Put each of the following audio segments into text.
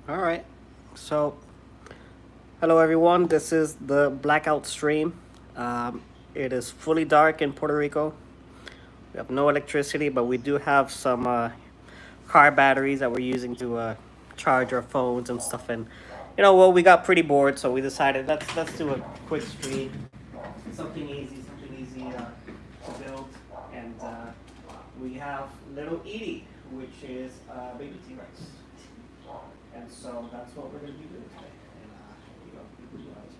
All right. So, hello everyone. This is the Blackout stream. It is fully dark in Puerto Rico. We have no electricity, but we do have some car batteries that we're using to charge our phones and stuff. And well, we got pretty bored, so we decided let's do a quick stream. Something easy to build. And we have little Edie, which is baby T-Rex. And so that's what we're going to be doing today. And you visualize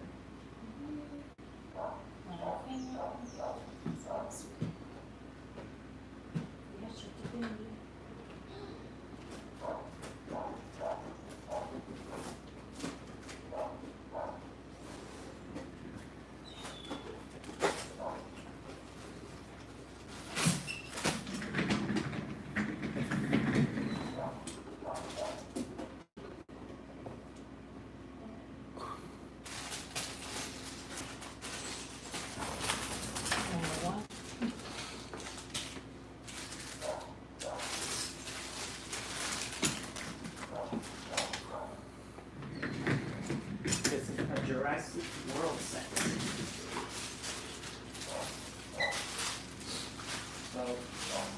This is a Jurassic World set. So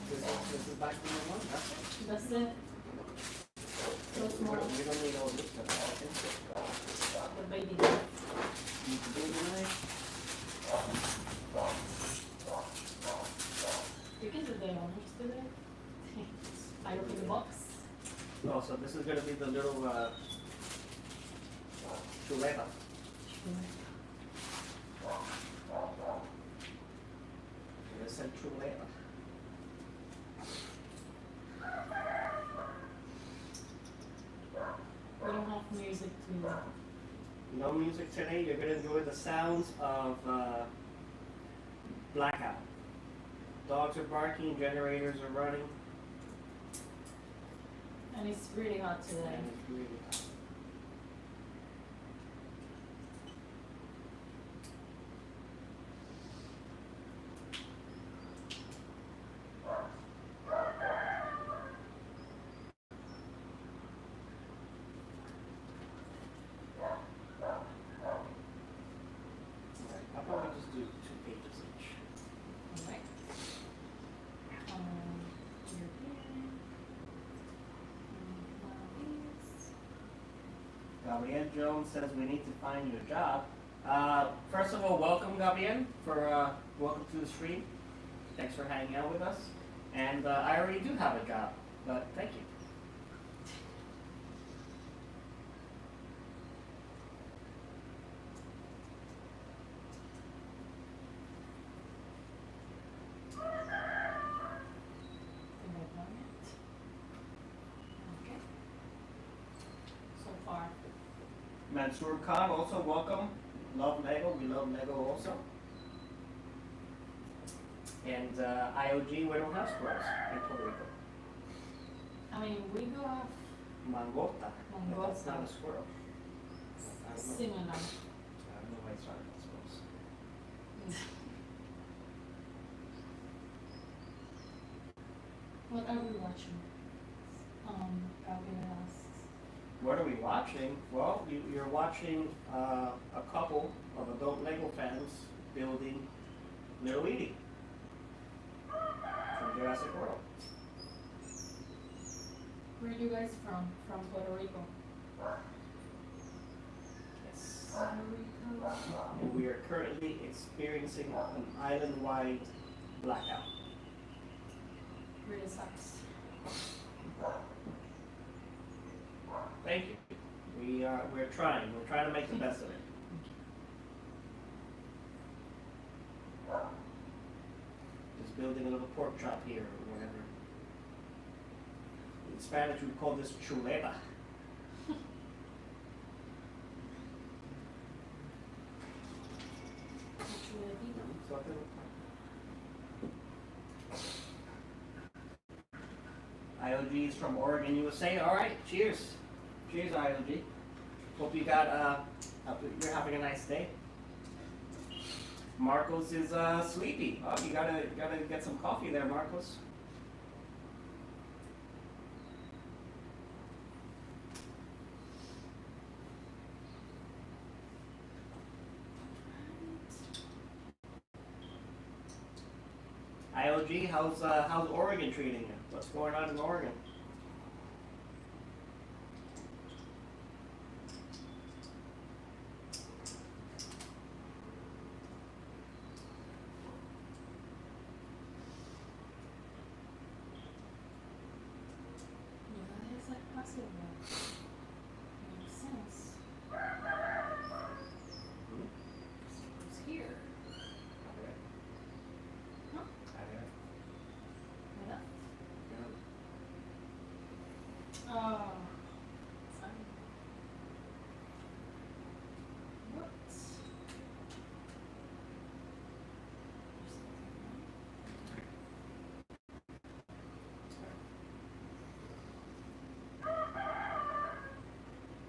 this is back to number one. That's it. That's it. So small. We don't need all this stuff. The baby knife. Need the baby knife. You can do the honors today. I open the box. Oh, so this is gonna be the little chuleta. It said chuleta. We don't have music to. No music today. You're gonna enjoy the sounds of Blackout. Dogs are barking, generators are running, And it's really hot today. and it's really hot. I'll probably just do 2 pages each. Alright. You're here. Gabrielle Jones says we need to find you a job. First of all, welcome Gabrielle for welcome to the stream. Thanks for hanging out with us. And I already do have a job, but thank you. Think I've done it. Okay. So far. Mansour Khan, also welcome. Love Lego, we love Lego also. And IOG, we don't have squirrels in Puerto Rico. I mean, we do have Mangota, but that's Mangota. not a squirrel. I don't know. similar. I don't know why it's started, I suppose. What are we watching? Gabriel asks. What are we watching? Well, you're watching a couple of adult Lego fans building Little Edie from Jurassic World. Where are you guys from? From Puerto Rico. Yes. Puerto Rico. And we are currently experiencing an island-wide blackout. Really sucks. Thank you. We're trying. We're trying to make the best of it. Just building a little pork chop here or whatever. In Spanish, we call this chuleta. IOG is from Oregon, USA. All right, cheers. Cheers, IOG. Hope you got you're having a nice day. Marcos is sleepy. Oh, you gotta get some coffee there, Marcos. IOG, how's Oregon treating you? What's going on in Oregon? Yeah, it's like possible. Makes sense. It's here. Huh? Yeah. Oh. Sorry. What?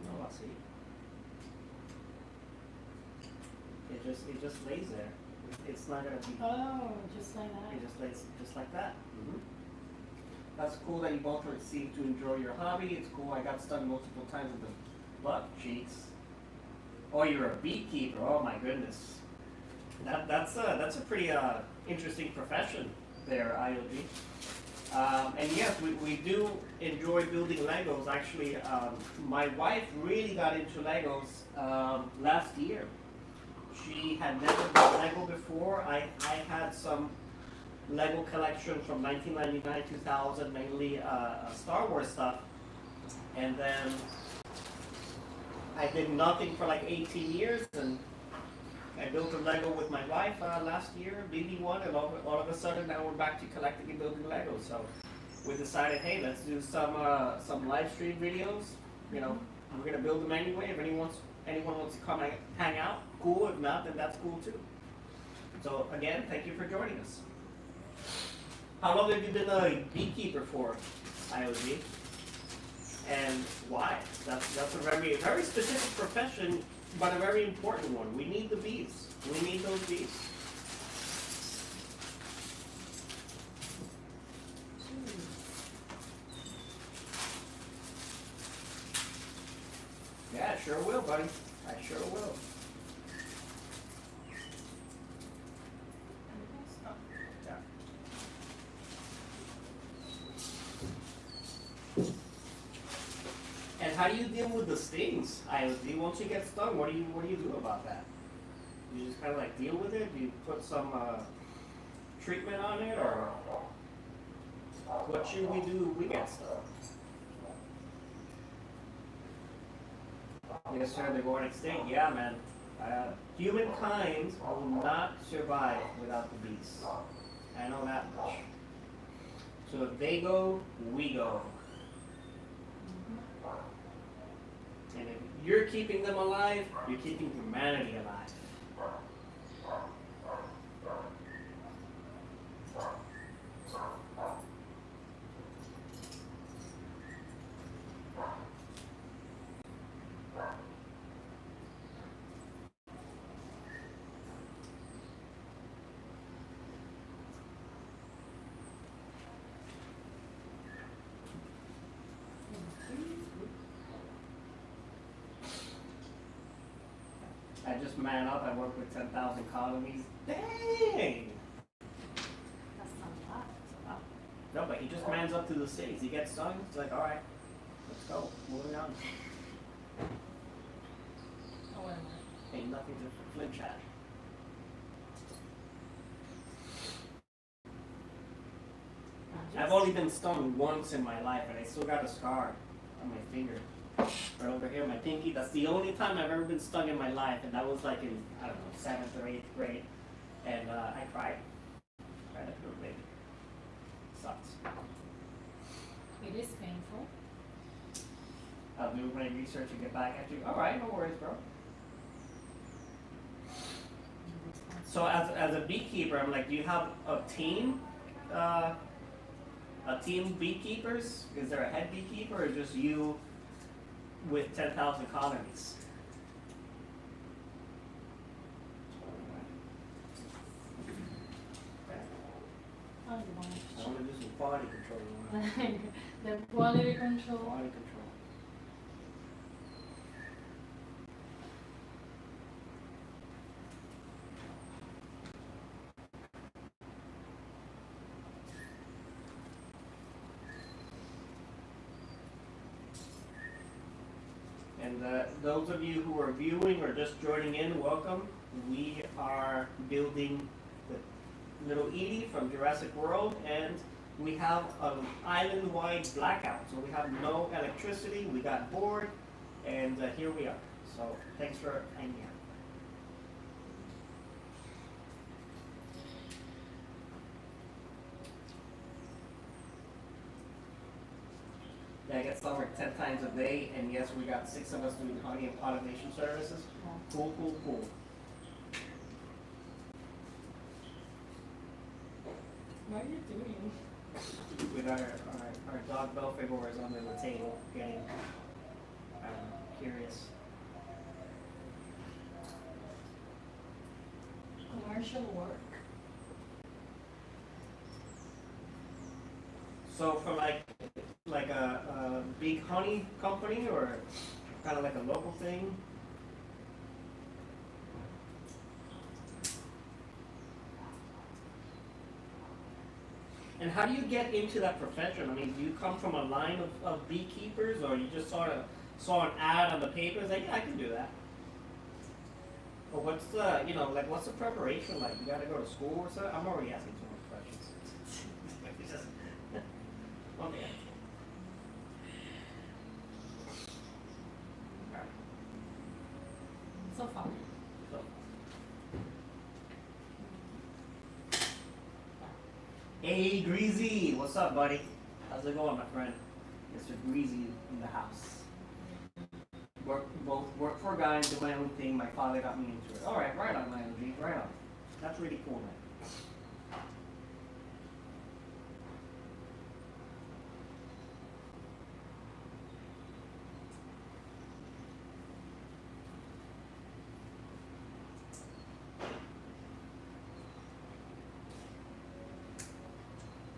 No, I see. It just lays there. It's not gonna be. Oh, just like that. It just lays just like that. That's cool that you both seem to enjoy your hobby. It's cool. I got stung multiple times with the butt cheeks. Oh, you're a beekeeper. Oh my goodness. That's a pretty interesting profession there, IOG. And yes, we do enjoy building Legos. Actually, my wife really got into Legos last year. She had never done Lego before. I had some Lego collection from 1999, 2000, mainly Star Wars stuff. And then I did nothing for like 18 years, and I built a Lego with my wife last year, BB1, and all of a sudden now we're back to collecting and building Legos. So we decided, hey, let's do some live stream videos. You know, we're gonna build them anyway. If anyone wants to come and hang out, cool. If not, then that's cool too. So again, thank you for joining us. How long have you been a beekeeper for, IOG? And why? That's a very specific profession, but a very important one. We need the bees. We need those bees. Yeah, I sure will, buddy. I sure will. Yeah. And how do you deal with the stings, IOD? Once you get stung, what do you do about that? You just kind of like deal with it? Do you put some treatment on it, or what should we do if we get stung? Yes, sir. They're going extinct. Yeah, man. Humankind will not survive without the bees. I know that much. So if they go, we go. And if you're keeping them alive, you're keeping humanity alive. I just man up. I work with 10,000 colonies. Dang! That's not a lot. That's a lot. No, but he just mans up to the cities. He gets stung. It's like, all right, let's go. Moving on. Oh, wait a minute. Ain't nothing to flinch at. I've only been stung once in my life, and I still got a scar on my finger. Right over here, my pinky. That's the only time I've ever been stung in my life, and that was like in, I don't know, 7th or 8th grade. And I cried. Cried like a little baby. Sucks. It is painful. I'll do my research and get back at you. All right, no worries, bro. So as a beekeeper, I'm like, do you have a team? A team beekeepers? Is there a head beekeeper, or just you with 10,000 colonies? Oh, you want I want to do some quality control. the quality control. Quality control. And those of you who are viewing or just joining in, welcome. We are building the little Edie from Jurassic World, and we have an island-wide blackout. So we have no electricity, we got bored, and here we are. So thanks for hanging out. Yeah, I get summer 10 times a day, and yes, we got 6 of us doing honey and pollination services. Cool, cool, cool. What are you doing? With our dog Belfagor is under the table, getting curious. Commercial work. So from like a big honey company, or kind of like a local thing? And how do you get into that profession? I mean, do you come from a line of beekeepers, or you just sort of saw an ad on the paper, like, yeah, I can do that? Or what's the, what's the preparation like? You gotta go to school or something? I'm already asking too many questions. Okay. So far. Hey, Greasy! What's up, buddy? How's it going, my friend? Mr. Greasy in the house. Both work for a guy and do my own thing. My father got me into it. Alright, right on, my OG, right on. That's really cool, man.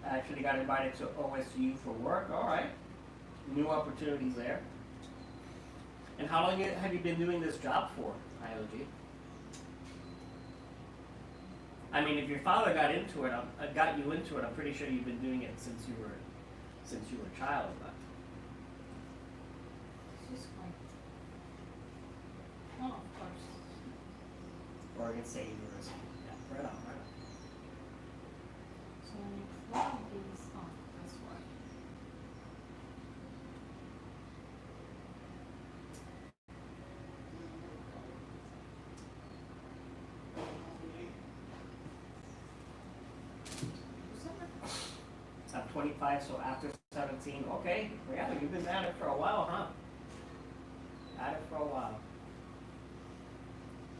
I actually got invited to OSU for work. All right. New opportunities there. And how long have you been doing this job for, IOG? I mean, if your father got into it, got you into it, I'm pretty sure you've been doing it since you were a child. But This is fine. Oh, of course. Oregon State University. Yeah, right on, right on. So when you plug these on, that's why. I'm 25, so after 17. Okay, well, yeah, you've been at it for a while, huh? At it for a while.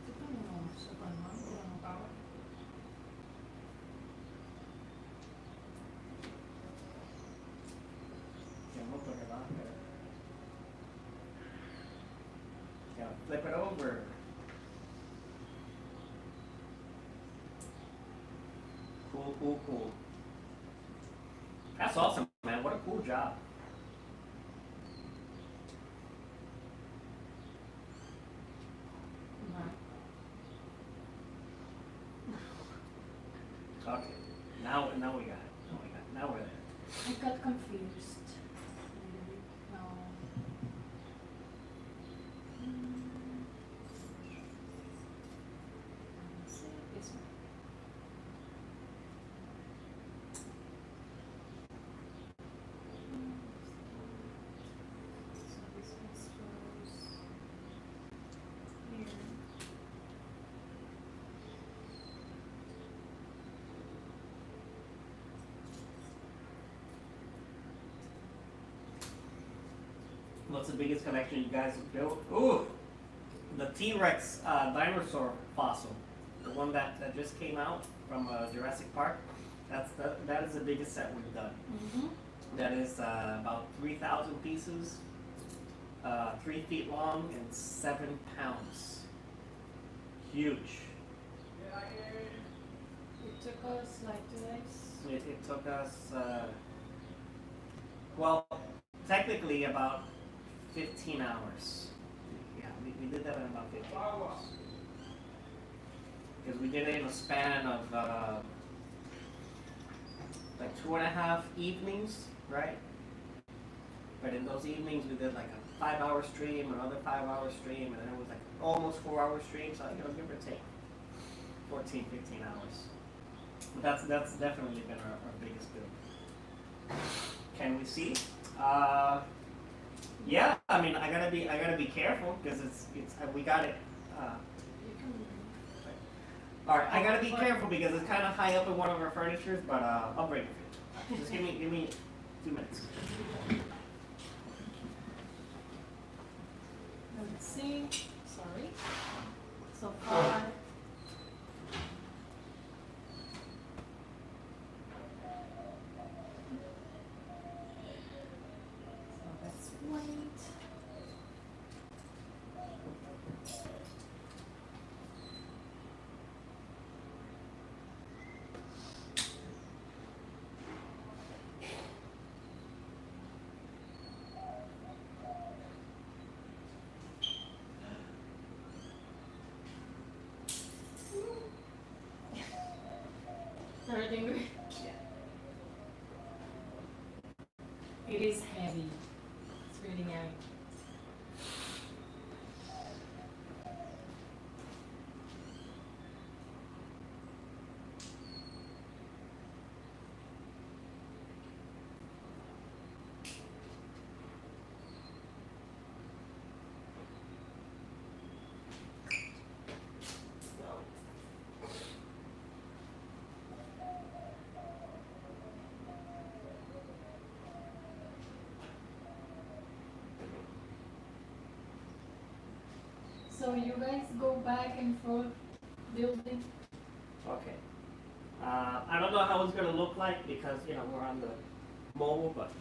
Ito pa naman, sa panahon, walang power. Yeah, we'll put it on there. Yeah, flip it over. Cool, cool, cool. That's awesome, man. What a cool job. Okay. Now we got it. Now we're there. I got confused. No. Let's see, this one. So this one goes here. What's the biggest collection you guys have built? Ooh, the T-Rex dinosaur fossil, the one that just came out from Jurassic Park. That is the biggest set we've done. Mm-hmm. That is about 3,000 pieces, 3 feet long and 7 pounds. Huge. It took us like 2 days. It took us, well, technically about 15 hours. Yeah, we did that in about 15 hours. Because we did it in a span of like 2.5 evenings, right? But in those evenings, we did like a 5-hour stream, another 5-hour stream, and then it was like almost 4-hour stream. So give or take 14, 15 hours. But that's definitely been our biggest build. Can we see? Yeah. I mean, I gotta be careful because it's we got it. All right, I gotta be careful because it's kind of high up in one of our furnitures, but I'll break it for you. Just give me 2 minutes. Let's see. Sorry. So far. So let's wait. Everything good? Yeah. It is heavy. It's really heavy. So you guys go back and forth building? Okay. I don't know how it's gonna look like because we're on the mobile, but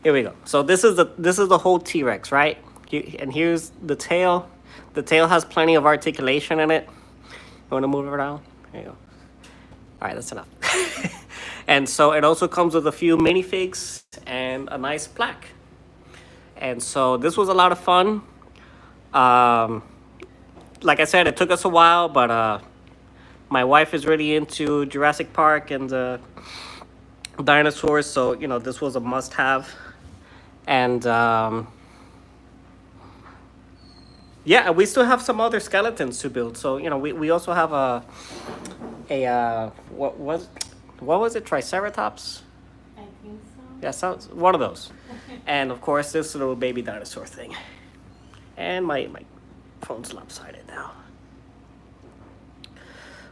here we go. So this is the whole T-Rex, right? And here's the tail. The tail has plenty of articulation in it. You want to move it around? There you go. All right, that's enough. And so it also comes with a few minifigs and a nice plaque. And so this was a lot of fun. Like I said, it took us a while, but my wife is really into Jurassic Park and dinosaurs, so this was a must-have. And yeah, we still have some other skeletons to build. So we also have a what was it? Triceratops? I think so. Yeah, sounds one of those. And of course, this little baby dinosaur thing. And my phone's lopsided now.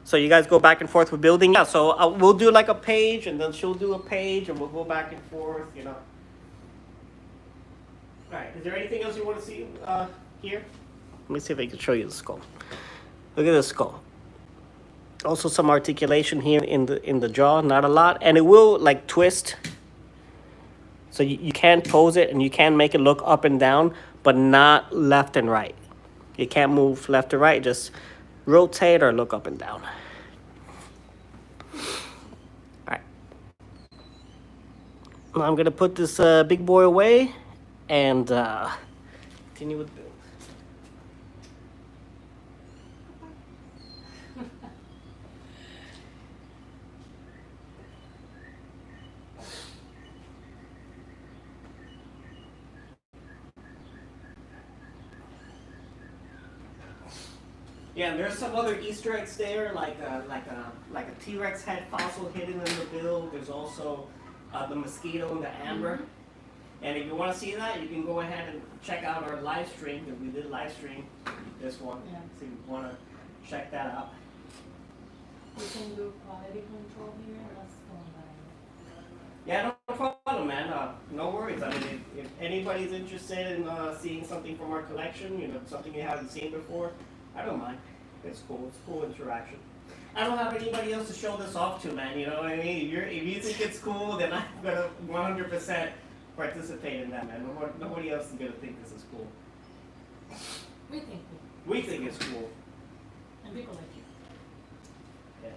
So you guys go back and forth with building. Yeah, so we'll do like a page, and then she'll do a page, and we'll go back and forth, All right, is there anything else you want to see here? Let me see if I can show you the skull. Look at the skull. Also some articulation here in the jaw, not a lot. And it will like twist. So you can pose it and you can make it look up and down, but not left and right. You can't move left or right, just rotate or look up and down. All right. Now I'm gonna put this big boy away and continue with build. Yeah, and there's some other Easter eggs there, like a T-Rex head fossil hidden in the build. There's also the mosquito and the amber. And if you want to see that, you can go ahead and check out our live stream, because we did live stream this one. Yeah. So if you want to check that out. We can do quality control here. That's fine. Yeah, no problem, man. No worries. I mean, if anybody's interested in seeing something from our collection, something you haven't seen before, I don't mind. It's cool. It's cool interaction. I don't have anybody else to show this off to, man. You know what I mean? If you think it's cool, then I'm gonna 100% participate in that, man. Nobody else is gonna think this is cool. We think We think it's cool. and people like you. Yeah.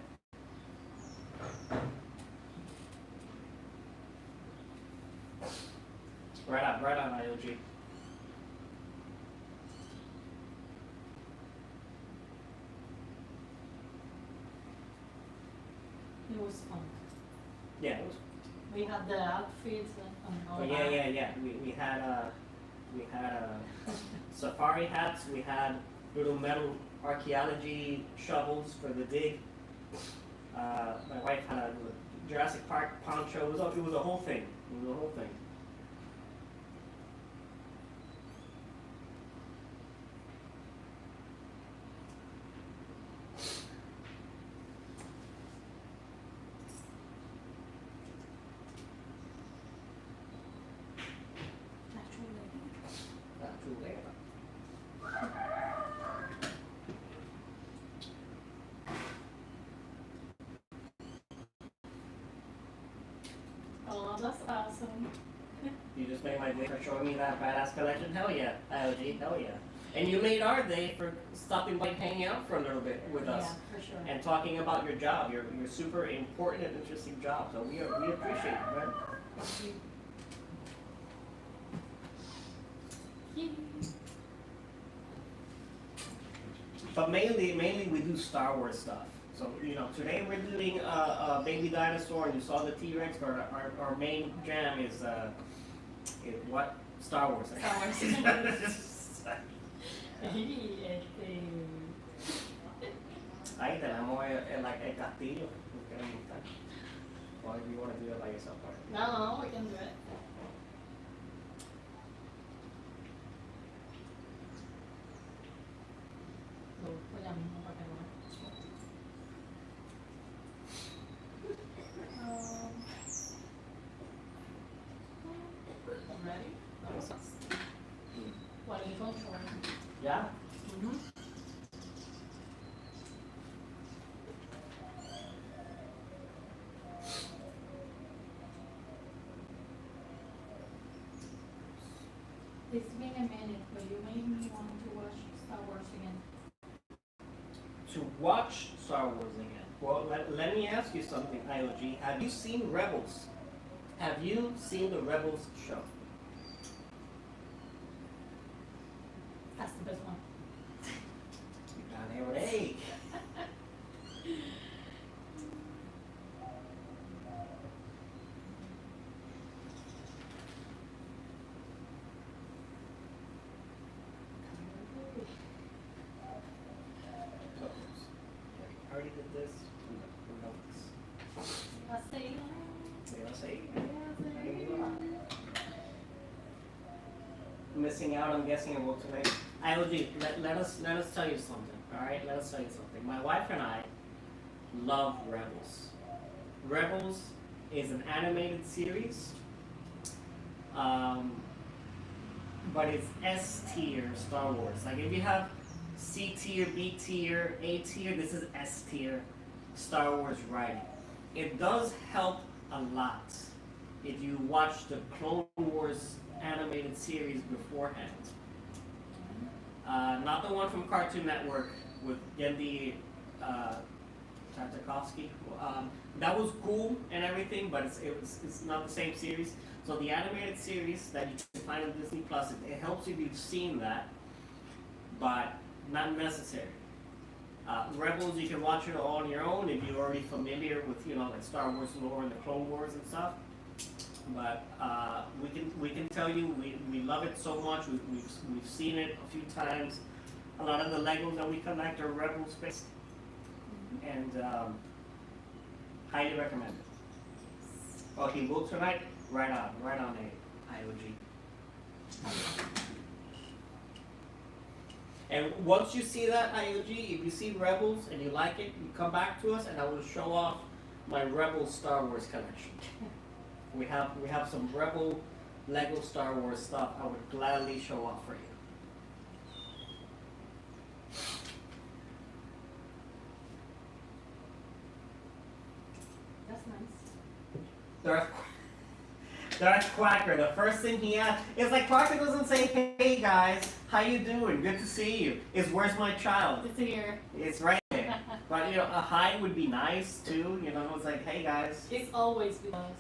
Right on, IOG. It was fun. Yeah, it was. We had the outfits and all Oh that. yeah. We had safari hats. We had little metal archaeology shovels for the dig. My wife had a Jurassic Park poncho. It was a whole thing. It was a whole thing. Not too late. Oh, that's awesome. You just made my day for showing me that badass collection. Hell yeah, IOG. Hell yeah. And you made our day for stopping by, hanging out for a little bit with us. Yeah, for sure. And talking about your job, your super important and interesting job. So we appreciate it, man. Thank you. But mainly we do Star Wars stuff. So today we're doing a baby dinosaur, and you saw the T-Rex. But our main jam is what? Star Wars. Star Wars. Ahí tenemos el castillo. Or if you want to do it by yourself. No, we can do it. Lo voy a mismo para que no. Ready? Quality control. Yeah. It's been a minute, but you made me want to watch Star Wars again. To watch Star Wars again. Well, let me ask you something, IOG. Have you seen Rebels? Have you seen the Rebels show? That's the best one. You got it right. I already did this. Who knows? I say, Let's see. Missing out, I'm guessing, on work tonight. IOG, let us tell you something. All right, let us tell you something. My wife and I love Rebels. Rebels is an animated series, but it's S tier Star Wars. Like if you have C tier, B tier, A tier, this is S tier Star Wars writing. It does help a lot if you watch the Clone Wars animated series beforehand. Not the one from Cartoon Network with Gendy Tartakovsky. That was cool and everything, but it's not the same series. So the animated series that you can find on Disney Plus, it helps if you've seen that, but not necessary. Rebels, you can watch it all on your own if you're already familiar with like Star Wars lore and the Clone Wars and stuff. But we can tell you we love it so much. We've seen it a few times. A lot of the Legos that we collect are Rebels based, and highly recommend it. Okay, well tonight, right on IOG. And once you see that IOG, if you see Rebels and you like it, you come back to us, and I will show off my Rebel Star Wars collection. We have some Rebel Lego Star Wars stuff I would gladly show off for you. That's nice. Darth Quacker, the first thing he asked, it's like Quacker doesn't say, "Hey guys, how you doing? Good to see you." It's "Where's my child?" It's here. It's right there. But a hi would be nice too. It's like, "Hey guys." It's always with us.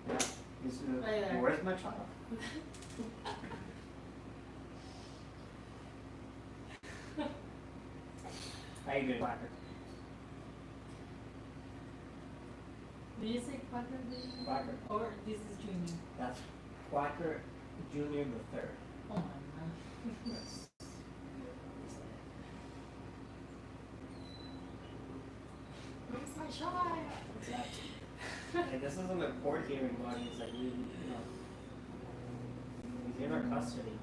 Yeah. It's, Right there. "Where's my child?" How you doing, Quacker? Music Quacker Junior? Quacker. Or this is Junior? That's Quacker Junior the third. Oh my god. That's, Where's my shot? exactly. Like, this isn't a court hearing, but it's like we, you know, he's in our custody.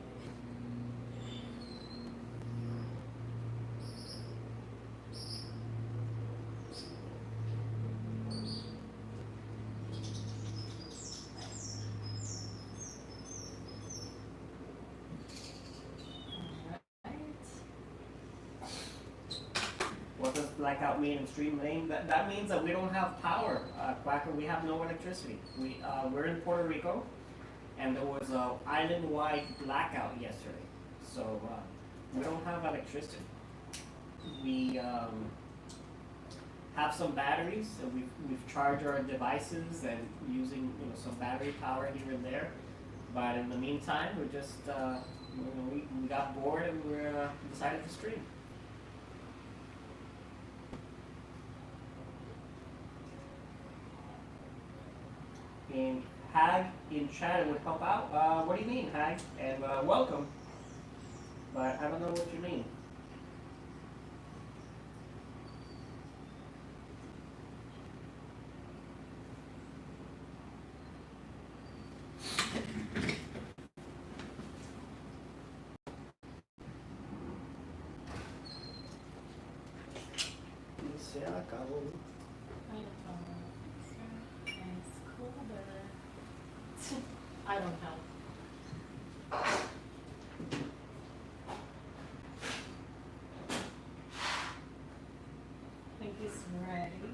What does blackout mean in Stream Lane? That means that we don't have power, Quacker. We have no electricity. We're in Puerto Rico, and there was a island-wide blackout yesterday. So we don't have electricity. We have some batteries, and we've charged our devices and using some battery power here and there. But in the meantime, we just we got bored and we decided to stream. And Hag in chat would help out. What do you mean, Hag? And welcome. But I don't know what you mean. Se acabó. I don't help. I think it's ready.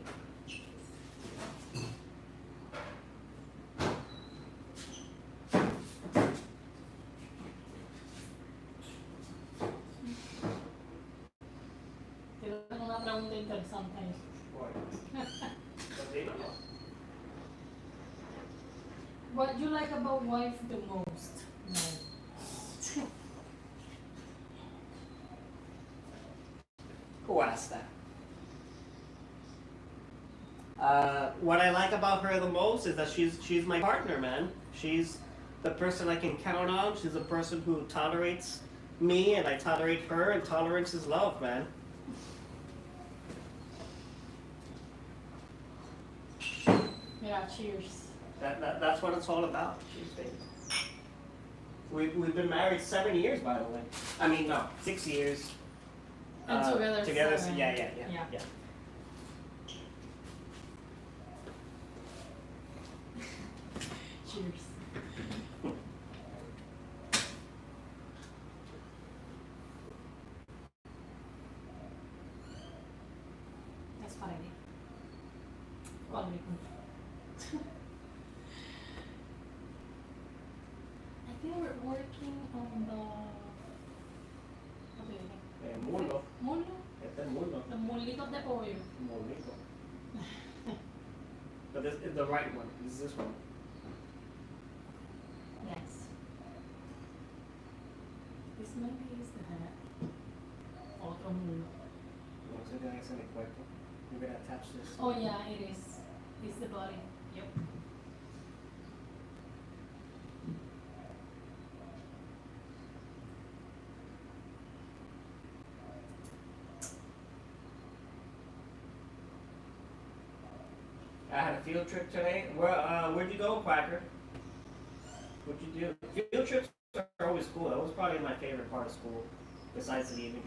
Tengo una pregunta interesante. What do you like about wife the most? No. Who asked that? What I like about her the most is that she's my partner, man. She's the person I can count on. She's the person who tolerates me, and I tolerate her, and tolerance is love, man. Yeah, cheers. That's what it's all about. Cheers, baby. We've been married 7 years, by the way. I mean, no, 6 years. And together Together, 7. yeah. Cheers. That's what I did. Quality control. I think we're working on the. What do you think? Mulo. Mulo? Este es mulo. The mulitos de pollo. Mulito. But this is the right one. This is this one. Yes. This maybe is the head. Otro mulo. Once again, it's in the cuerpo. You're gonna attach this. Oh yeah, it is. It's the body. Yep. I had a field trip today. Where'd you go, Quacker? What'd you do? Field trips are always cool. That was probably my favorite part of school, besides the evening.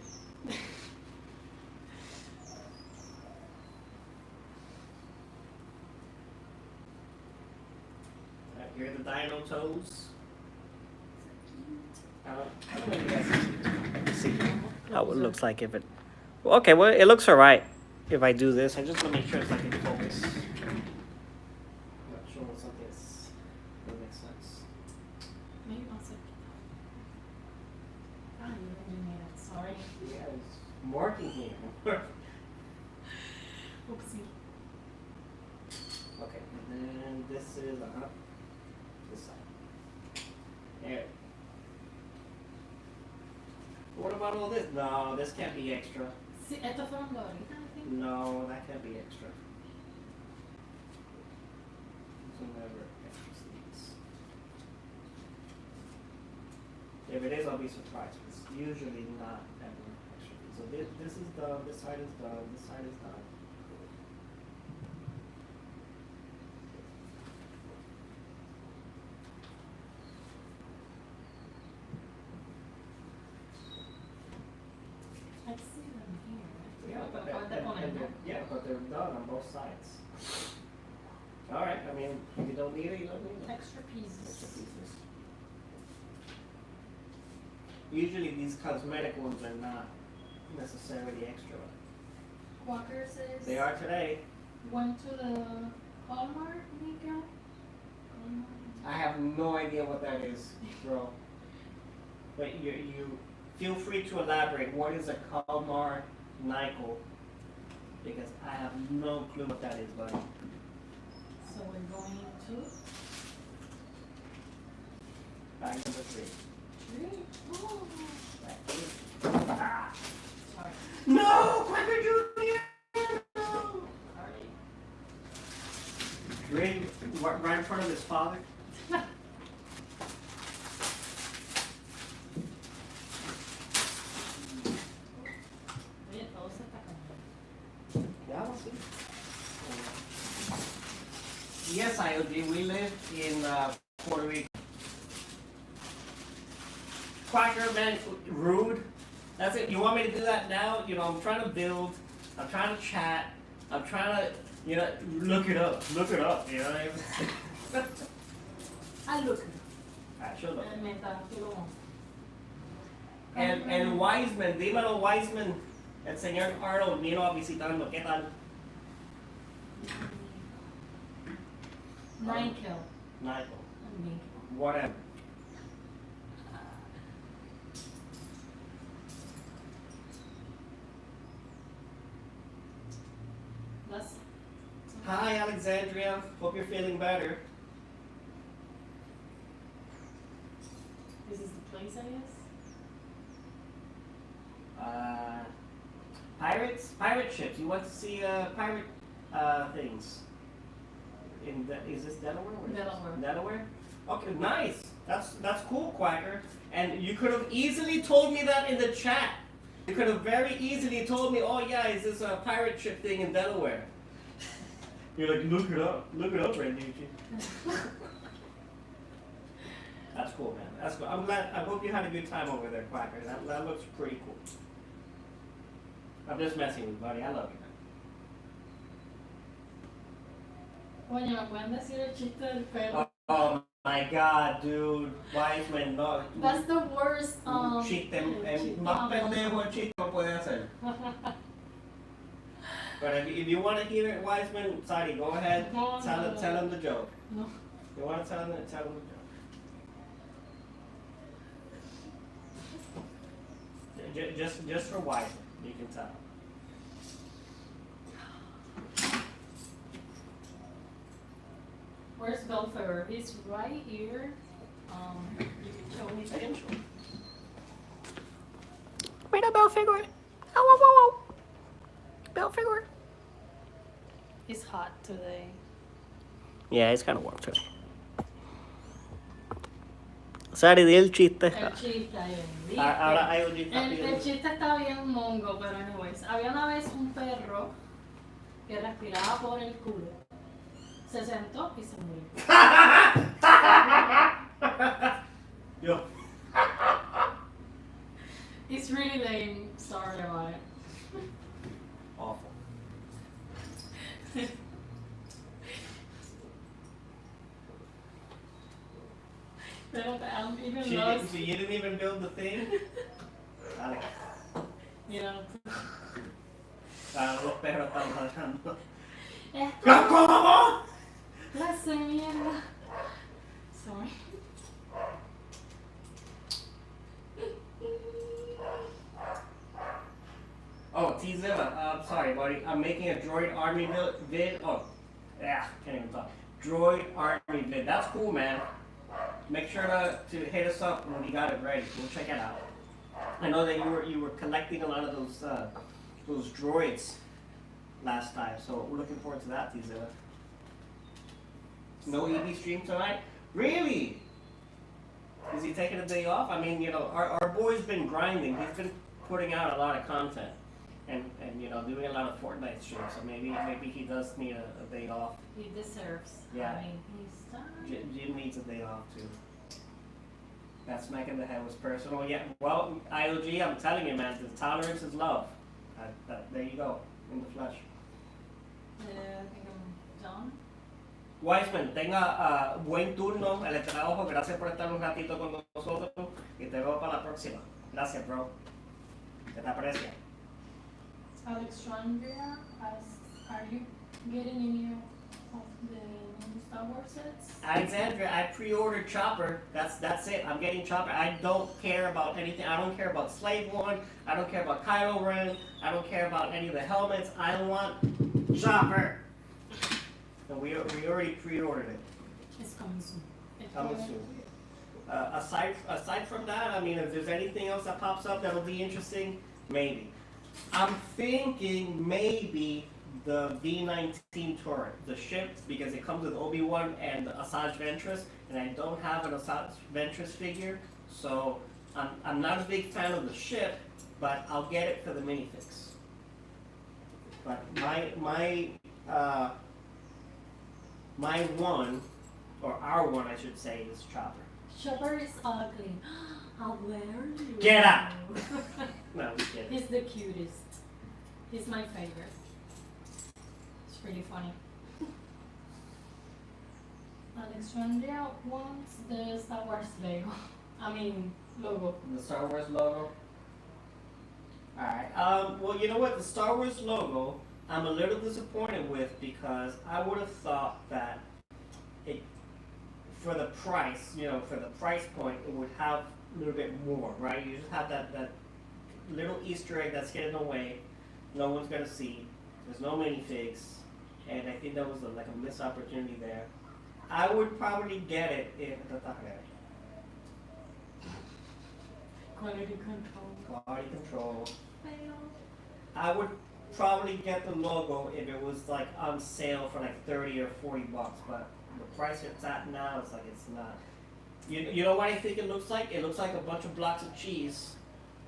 Here are the dino toes. I don't know if you guys can see how it looks like if it. Okay, well, it looks alright if I do this. I just want to make sure it's like in focus. Not sure what something is. That makes sense. Maybe not so. Ah, you didn't mean it. Sorry. Yeah, it's marking here. Oopsie. Okay, and then this is this side. There. What about all this? No, this can't be extra. Sí, estos fueron de ahorita, I think. No, that can't be extra. If it is, I'll be surprised. It's usually not ever extra fees. So this is done, this side is done, this side is done. I see them here. Yeah, Pero but falta ponerlo. but they're done on both sides. All right, I mean, if you don't need it, you don't need it. Extra pieces. Extra pieces. Usually these cosmetic ones are not necessarily extra. Walker says. They are today. Went to the Hallmark makeup. I have no idea what that is, bro. But you feel free to elaborate. What is a Kalmar Nyquil? Because I have no clue what that is, buddy. So we're going to Bag number 3. 3. Oh. Bag 3. Ah. Sorry. No, Quaker Junior. Sorry. Right in front of his father. Oye, todo se está cambiando. Yeah, I'll see. Yes, IOG, we live in Puerto Rico. Quacker, man, rude. That's it. You want me to do that now? You know, I'm trying to build. I'm trying to chat. I'm trying to, you know, look it up. Look it up. You know what I mean? I look. Alright, she'll look. Mientras tú lo. And Wiseman, dímelo Wiseman. El señor Arnold vino a visitarnos. ¿Qué tal? Nyquil. Nyquil. Whatever. That's. Hi, Alexandria. Hope you're feeling better. This is the place, I guess. Pirate ships. You want to see pirate things? Is this Delaware? Where is this? Delaware. Delaware. Okay, nice. That's cool, Quacker. And you could have easily told me that in the chat. You could have very easily told me, oh yeah, is this a pirate ship thing in Delaware? You're like, look it up, Randucci. That's cool, man. That's cool. I'm glad. I hope you had a good time over there, Quacker. That looks pretty cool. I'm just messing with you, buddy. I love you, man. Oye, ¿me pueden decir el chiste del perro? Oh my God, dude. Wiseman, no. That's the worst. Chiste, chiste. más pendejo el chiste no puede hacer. But if you want to hear it, Wiseman, sorry, go ahead. No, Tell him the joke. No. You want to tell him the joke. Just for Wiseman, you can tell. Where's Belfair? He's right here. You can show me. I can show you. Mira, Belfigure. Oh. Belfigure. It's hot today. Yeah, it's kind of warm today. Sari, di el chiste. El chiste, ahí Ahora IOG está el pidiendo. chiste está bien mongo, pero anyways. Había una vez un perro que respiraba por el culo. Se sentó y se murió. Yo. It's really lame. Sorry about it. Awful. Pero I'm even So lost. you didn't even build the thing? Dale. You know. Los perros están ladrando. Esto- ¿Cómo? Clase de mierda. Sorry. Oh, T-Zilla, I'm sorry, buddy. I'm making a droid army vid. Oh, yeah, can't even talk. Droid army vid. That's cool, man. Make sure to hit us up when you got it ready. We'll check it out. I know that you were collecting a lot of those droids last time, so we're looking forward to that, T-Zilla. No EV stream tonight? Really? Is he taking a day off. I mean, our boy's been grinding. He's been putting out a lot of content, and doing a lot of Fortnite streams. So maybe he does need a day off. He deserves. Yeah. I mean, he's done. Jim needs a day off too. That smack in the head was personal. Yeah. Well, IOG, I'm telling you, man, the tolerance is love. There you go, in the flesh. I think I'm done. Wiseman, tenga buen turno en el trabajo. Gracias por estar un ratito con nosotros y te veo para la próxima. Gracias, bro. Se te aprecia. Alexandria asks, are you getting any of the new Star Wars sets? Alexandria, I pre-ordered Chopper. That's it. I'm getting Chopper. I don't care about anything. I don't care about Slave One. I don't care about Kylo Ren. I don't care about any of the helmets. I want Chopper. And we already pre-ordered it. It's coming soon. Coming soon. Aside from that, I mean, if there's anything else that pops up that'll be interesting, maybe. I'm thinking maybe the V-19 turret, the ship, because it comes with Obi-Wan and Asajj Ventress, and I don't have an Asajj Ventress figure, so I'm not a big fan of the ship, but I'll get it for the minifix. But my one, or our one, I should say, is Chopper. Chopper is ugly. How dare you? Get out! No, I'm just kidding. He's the cutest. He's my favorite. It's pretty funny. Alexandria wants the Star Wars logo. The Star Wars logo? Alright, well, you know what? The Star Wars logo, I'm a little disappointed with because I would have thought that for the price, for the price point, it would have a little bit more, right? You just have that little Easter egg that's hidden away, no one's gonna see. There's no minifigs, and I think that was a missed opportunity there. I would probably get it if Quality control. Quality control. I would probably get the logo if it was on sale for 30 or 40 bucks, but the price it's at now, it's not. You know what I think it looks like? It looks like a bunch of blocks of cheese,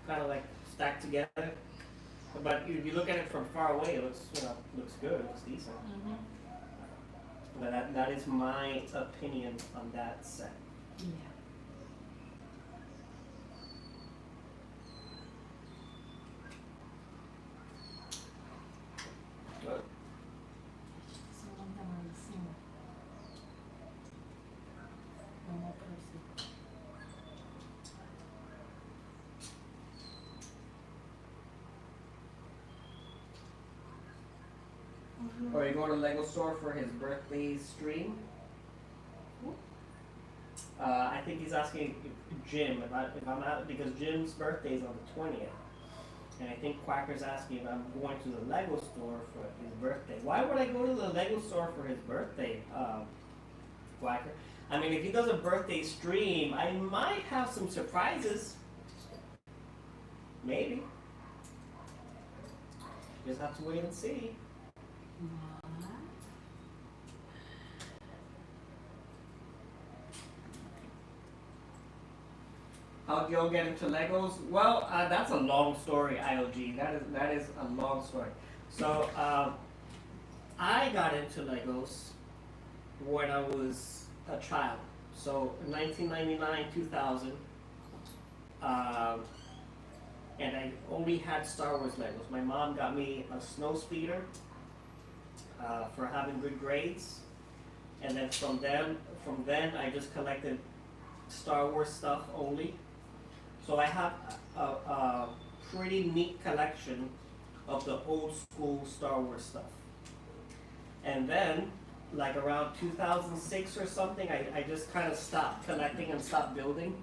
kind of stacked together. But if you look at it from far away, it looks looks good, it looks decent. Mm-hmm. But that is my opinion on that set. Yeah. Good. Se aguanta malísimo. Como Percy. Are you going to Lego store for his birthday stream? I think he's asking Jim if I'm out, because Jim's birthday is on the 20th. And I think Quacker's asking if I'm going to the Lego store for his birthday. Why would I go to the Lego store for his birthday, Quacker? I mean, if he does a birthday stream, I might have some surprises. Maybe. Just have to wait and see. How'd y'all get into Legos? Well, that's a long story, IOG. That is a long story. So, I got into Legos when I was a child. So, 1999, 2000. And I only had Star Wars Legos. My mom got me a snow speeder for having good grades. And then from then I just collected Star Wars stuff only. So I have a pretty neat collection of the old school Star Wars stuff. And then, around 2006 or something, I just kind of stopped collecting and stopped building.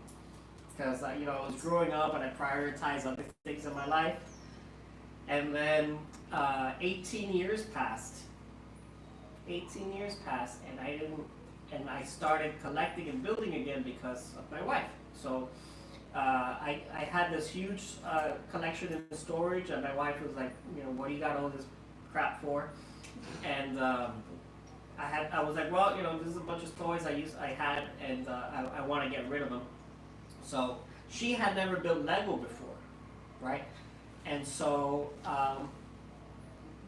Because I was growing up and I prioritized other things in my life. And then 18 years passed. 18 years passed and I started collecting and building again because of my wife. So I had this huge collection in storage, and my wife was like, what do you got all this crap for? And I was like, well, this is a bunch of toys I had, and I want to get rid of them. So she had never built Lego before, right? And so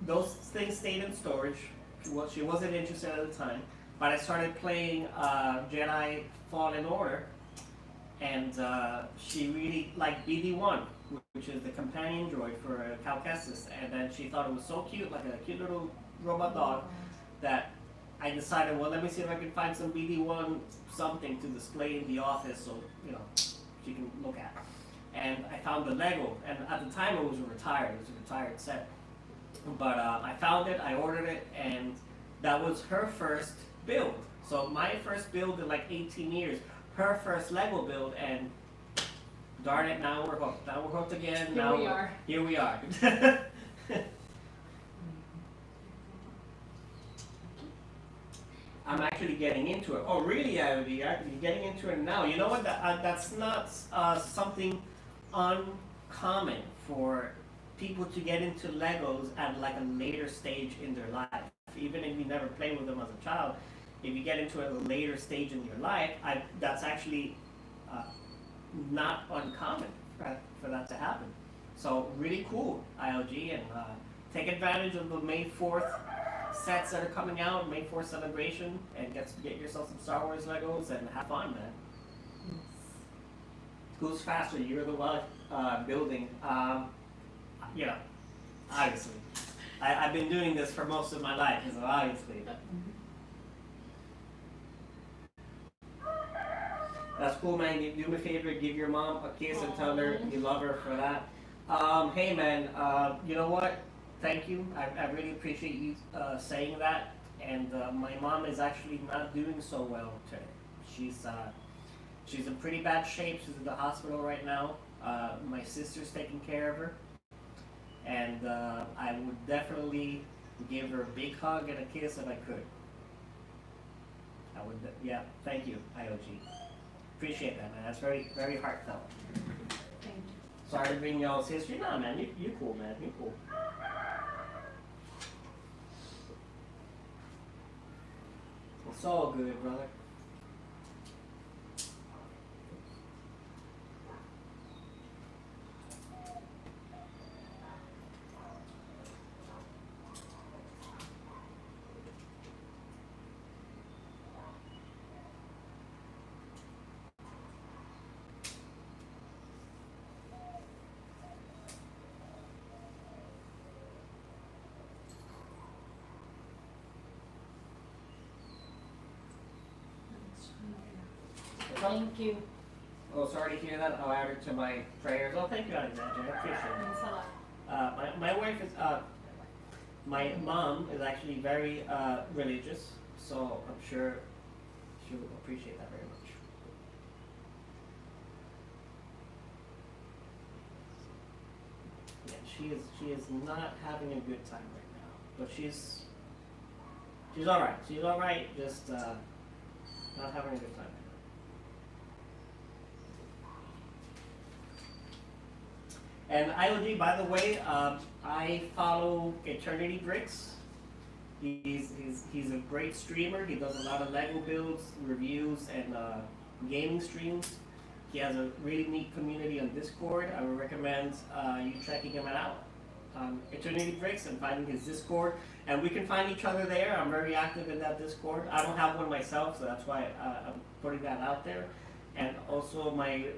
those things stayed in storage. She wasn't interested at the time, but I started playing Jedi Fallen Order, and she really liked BD1, which is the companion droid for Cal Kestis, and then she thought it was so cute, like a cute little robot dog, that I decided, well, let me see if I can find some BD1 something to display in the office, so you know she can look at. And I found the Lego, and at the time it was a retired set. But I found it, I ordered it, and that was her first build. So my first build in like 18 years, her first Lego build, and darn it, now we're hooked. Now we're hooked again. Here we are. I'm actually getting into it. Oh, really, Ivy? You're getting into it now. You know what? That's not something uncommon for people to get into Legos at like a later stage in their life. Even if you never played with them as a child, if you get into it at a later stage in your life, that's actually not uncommon for that to happen. So really cool, ILG, and take advantage of the May 4th sets that are coming out, May 4th celebration, and get yourself some Star Wars Legos and have fun, man. Who's faster, you or the one building? You know, obviously. I've been doing this for most of my life, so obviously. That's cool, man. Do me a favor, give your mom a kiss and tell her you love her for that. Hey, man, you know what? Thank you. I really appreciate you saying that. And my mom is actually not doing so well today. She's in pretty bad shape. She's in the hospital right now. My sister's taking care of her. And I would definitely give her a big hug and a kiss if I could. I would, yeah, thank you, IOG. Appreciate that, man. That's very, very heartfelt. Thank you. Sorry to bring y'all's history. Nah, man, you cool, man. You cool. It's all good, brother. Thank you. Oh, sorry to hear that. I'll add it to my prayers. Oh, thank you, Alexandra. I appreciate it. Thanks a lot. My wife is, my mom is actually very religious, so I'm sure she'll appreciate that very much. Yeah, she is not having a good time right now, but she's all right. She's all right. Just not having a good time. And IOG, by the way, I follow Eternity Bricks. He's a great streamer. He does a lot of Lego builds, reviews, and gaming streams. He has a really neat community on Discord. I would recommend you checking him out. Eternity Bricks and finding his Discord. And we can find each other there. I'm very active in that Discord. I don't have one myself, so that's why I'm putting that out there. And also my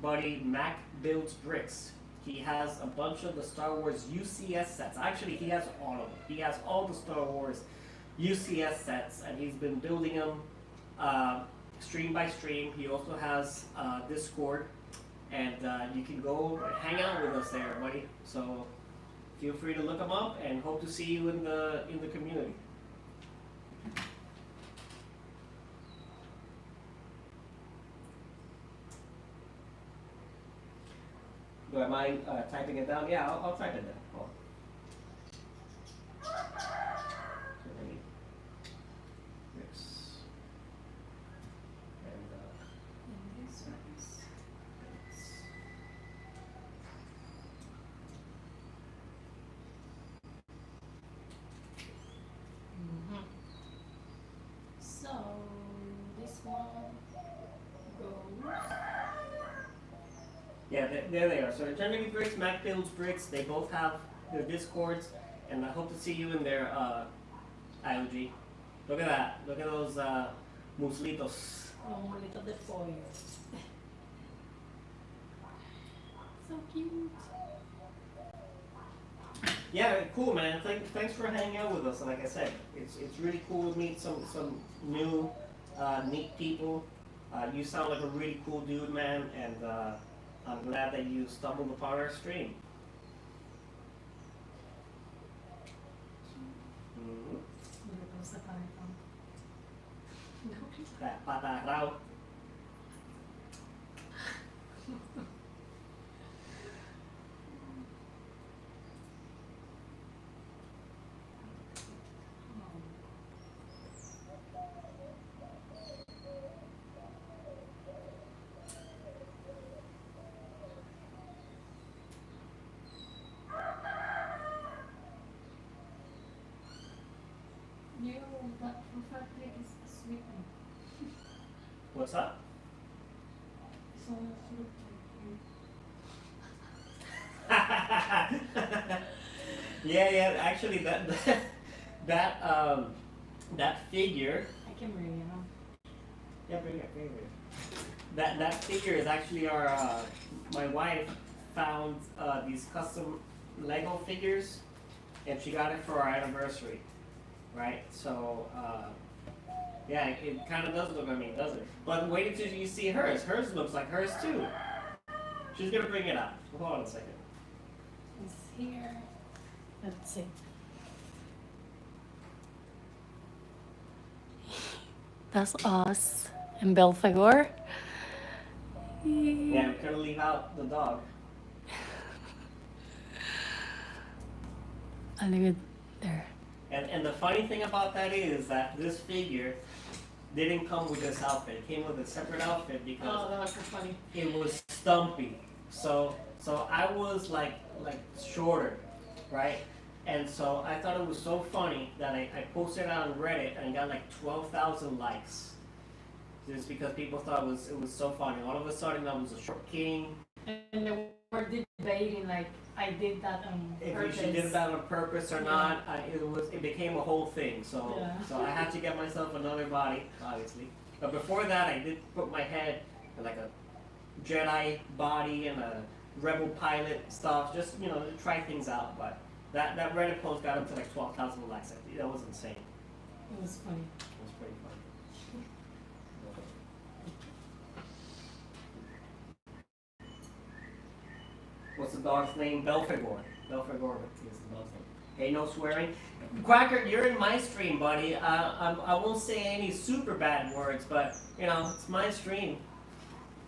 buddy Mac Builds Bricks. He has a bunch of the Star Wars UCS sets. Actually, he has all of them. He has all the Star Wars UCS sets, and he's been building them stream by stream. He also has Discord, and you can go hang out with us there, buddy. So feel free to look him up, and hope to see you in the community. Do I mind typing it down? Yeah, I'll type it down. Hold on. Yes. And This one's- So this one goes Yeah, there they are. So Eternity Bricks, Mac Builds Bricks, they both have their Discords, and I hope to see you in their IOG. Look at that. Look at those muslitos. Los molitos de pollo. So cute. Yeah, cool, man. Thanks for hanging out with us. Like I said, it's really cool to meet some new, neat people. You sound like a really cool dude, man, and I'm glad that you stumbled upon our stream. That pata rao. That perfect pig is sleeping. What's up? So Yeah. Actually, that figure. I can bring it on. Yeah, bring it. That figure is actually our. My wife found these custom Lego figures, and she got it for our anniversary, right? So. Yeah, it kind of does look like me, doesn't it? But wait until you see hers. Hers looks like hers too. She's gonna bring it up. Hold on a second. It's here. Let's see. That's us in Belfagor. Yeah, we're gonna leave out the dog. I'll leave it there. And the funny thing about that is that this figure didn't come with this outfit. It came with a separate outfit because that was so funny. it was stumpy. So I was like shorter, right? And so I thought it was so funny that I posted it on Reddit and got like 12,000 likes. Just because people thought it was so funny. All of a sudden I was a short king. And they were debating like I did that on purpose. If she did that on purpose or not, it became a whole thing. So Yeah. so I had to get myself another body, obviously. But before that, I did put my head in like a Jedi body and a Rebel pilot stuff, just to try things out. But that Reddit post got up to like 12,000 likes. That was insane. It was funny. It was pretty funny. What's the dog's name? Belfagor. Belfagor is the dog's name. Hey, no swearing. Quacker, you're in my stream, buddy. I won't say any super bad words, but it's my stream.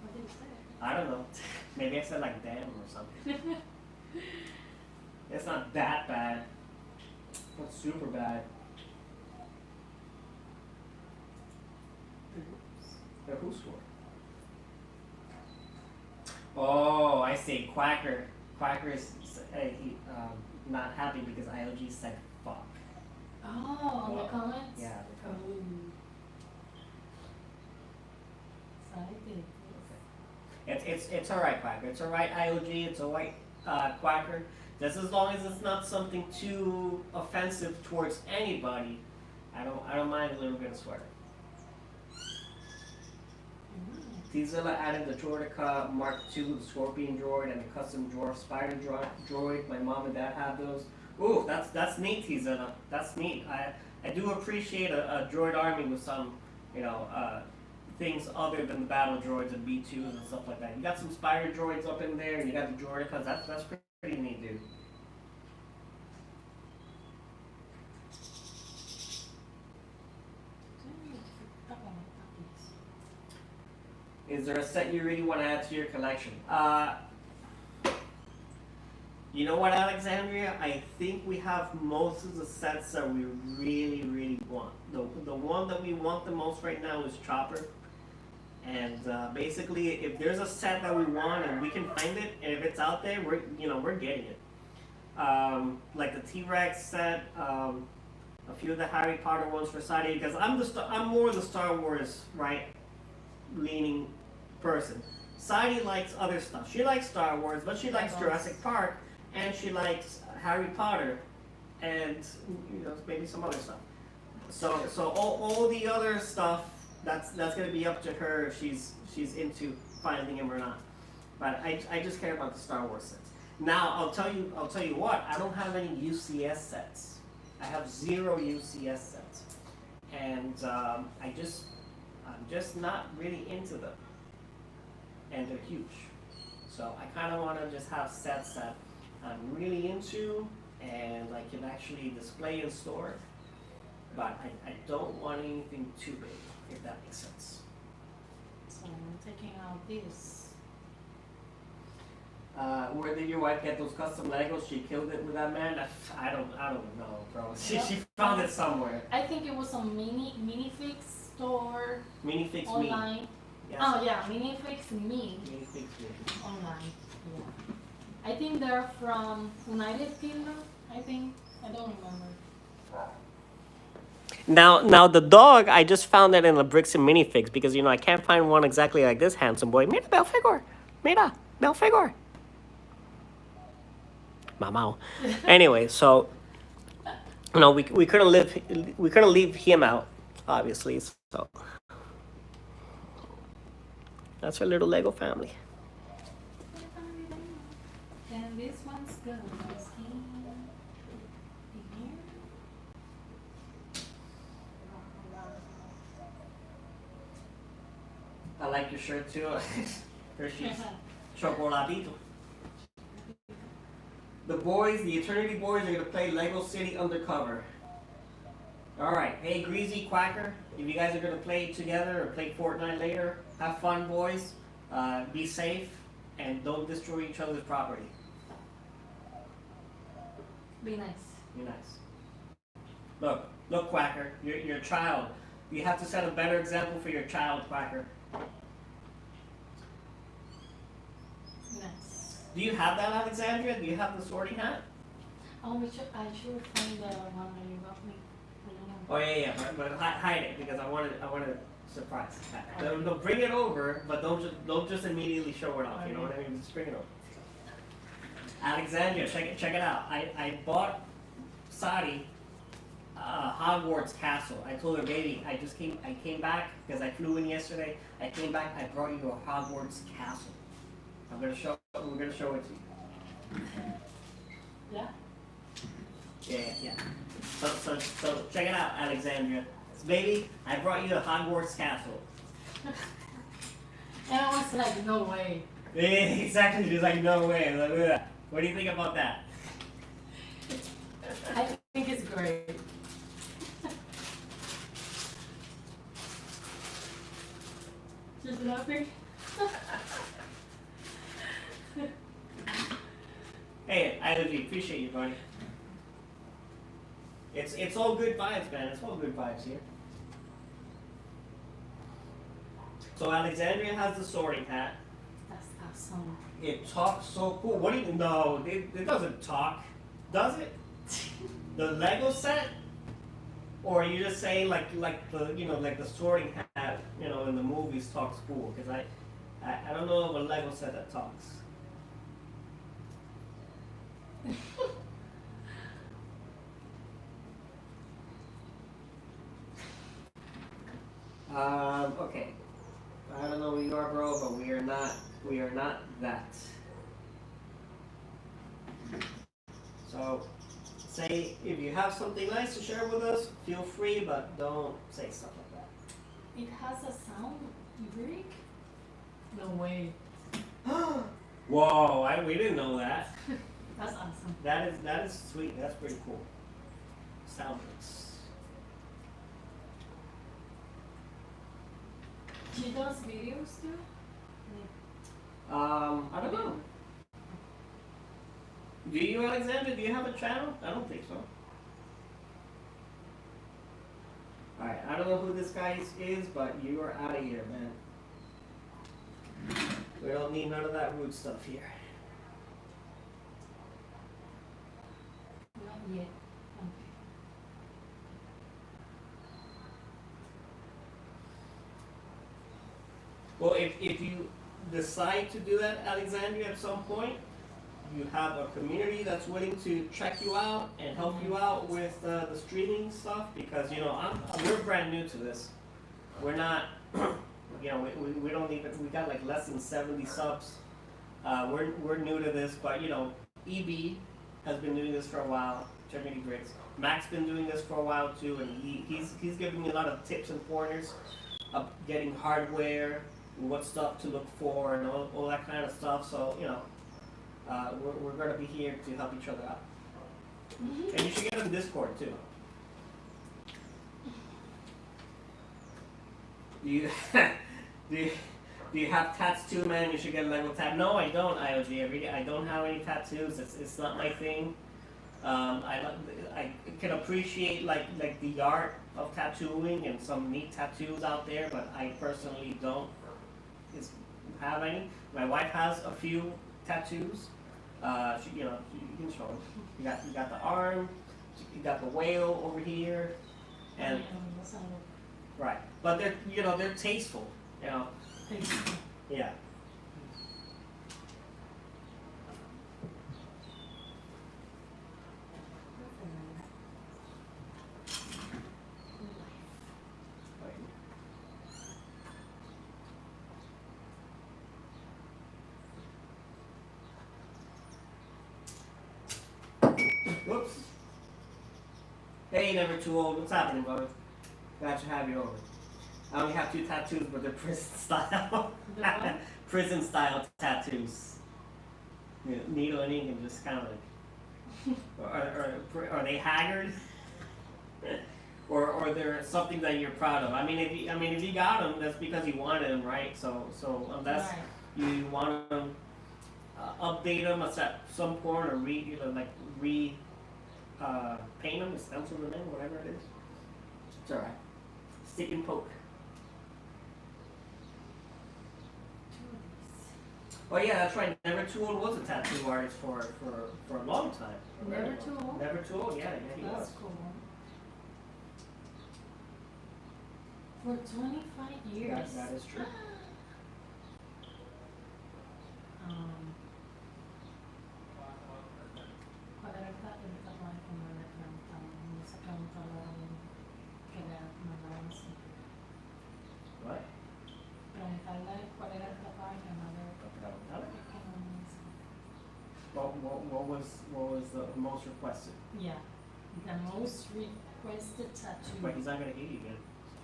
What did you say? I don't know. Maybe I said like damn or something. It's not that bad. It's not super bad. The who score? Oh, I see. Quacker. Quacker is not happy because IOG said fuck. Oh, on the comments? Yeah. The comments. It's alright, Quacker. It's alright, IOG. It's alright, Quacker. Just as long as it's not something too offensive towards anybody, I don't mind a little bit of swearing. T-Zilla added the Droidica Mark II, the Scorpion droid, and the custom dwarf spider droid. My mom and dad have those. Ooh, that's neat, T-Zilla. That's neat. I do appreciate a droid army with some, things other than the battle droids and B2s and stuff like that. You got some spider droids up in there, and you got the Droidicas. That's pretty neat, dude. Is there a set you really want to add to your collection? You know what, Alexandria? I think we have most of the sets that we really, really want. The one that we want the most right now is Chopper. And basically, if there's a set that we want and we can find it, and if it's out there, we're getting it. Like the T-Rex set, a few of the Harry Potter ones for Saudi, because I'm more the Star Wars leaning person. Sadie likes other stuff. She likes Star Wars, but she likes Jurassic Park, and she likes Harry Potter, and maybe some other stuff. So all the other stuff that's gonna be up to her if she's into finding him or not. But I just care about the Star Wars sets. Now I'll tell you what, I don't have any UCS sets. I have 0 UCS sets, and I'm just not really into them, and they're huge. So I kind of want to just have sets that I'm really into and I can actually display in store. But I don't want anything too big, if that makes sense. So I'm taking out this. Where did your wife get those custom Legos? She killed it with that man. I don't know, bro. She found it somewhere. I think it was a Minifix store. Minifix online. Me. Yes. Oh yeah, Minifix Me. Minifix Me. Online. Yeah. I think they're from United Kingdom. I don't remember. Now the dog, I just found that in a Bricks and Minifix because I can't find one exactly like this handsome boy. Mira, bel figure. Mira, bel figure. Mamau. Anyway, so we couldn't leave him out, obviously. So that's our little Lego family. And this one's good. I like your shirt too. Hershey's Chocolatito. The Eternity Boys are gonna play Lego City Undercover. Alright, hey Greasy, Quacker, if you guys are gonna play together or play Fortnite later, have fun, boys. Be safe and don't destroy each other's property. Be nice. Be nice. Look, Quacker, you're a child. You have to set a better example for your child, Quacker. Nice. Do you have that, Alexandria? Do you have the sorting hat? Oh, I should find the one that you got me. Oh yeah, but hide it because I want to surprise. No, bring it over, but don't just immediately show it off. You know what I mean? Just bring it over. Alexandria, check it out. I bought Sadi Hogwarts Castle. I told her, baby, I came back because I flew in yesterday. I came back. I brought you a Hogwarts Castle. We're gonna show it to you. Yeah. Yeah. So check it out, Alexandria. Baby, I brought you a Hogwarts Castle. And I was like, no way. Yeah, exactly. She's like, no way. Like, look at that. What do you think about that? I think it's great. Just laughing. Hey, I appreciate you, buddy. It's all good vibes, man. It's all good vibes here. So Alexandria has the sorting hat. That's awesome. It talks so cool. What do you know? It doesn't talk, does it? The Lego set, or are you just saying like the like the sorting hat in the movies talks cool? Because I don't know of a Lego set that talks. Okay. I don't know who you are, bro, but we are not that. So, say if you have something nice to share with us, feel free, but don't say stuff like that. It has a sound lyric? No way. Whoa, we didn't know that. That's awesome. That is sweet. That's pretty cool. Sound mix. She does videos too? I don't know. Do you, Alexander? Do you have a channel? I don't think so. Alright, I don't know who this guy is, but you are out of here, man. We don't need none of that rude stuff here. Not yet. Well, if you decide to do that, Alexandria, at some point, you have a community that's willing to check you out and help you out with the streaming stuff, because we're brand new to this. We're not, we don't even, we got like less than 70 subs. We're new to this, but EB has been doing this for a while. Germany Griggs. Mac's been doing this for a while too, and he's giving me a lot of tips and pointers of getting hardware, what stuff to look for, and all that kind of stuff. So we're gonna be here to help each other out. Mm-hmm. And you should get on Discord too. Do you have tats too, man? You should get a level tat. No, I don't, IOG. I don't have any tattoos. It's not my thing. I can appreciate like the art of tattooing and some neat tattoos out there, but I personally don't have any. My wife has a few tattoos. You can show them. You got the arm. You got the whale over here, and right. But they're tasteful. Yeah. Whoops. Hey, never too old. What's happening, brother? Glad to have you over. I only have 2 tattoos, but they're prison style. Prison style tattoos. Needle and ink and just kind of like. Are they haggard? or they're something that you're proud of. I mean, if you got them, that's because you wanted them, right? So unless you want to update them at some point or paint them, stencil them in, whatever it is. It's alright. Stick and poke. Oh yeah, that's right. Never Too Old was a tattoo artist for a long time. Never Too Old? Never Too Old, yeah, he was. That's cool. For 25 years. That is true. ¿Cuál era el tatuaje que me le preguntaban? Me se preguntaban que le mandaban así. What? Preguntarle cuál era el tatuaje que me le preguntaban. What was the most requested? Yeah, the most requested tattoo. But he's not gonna hear you again.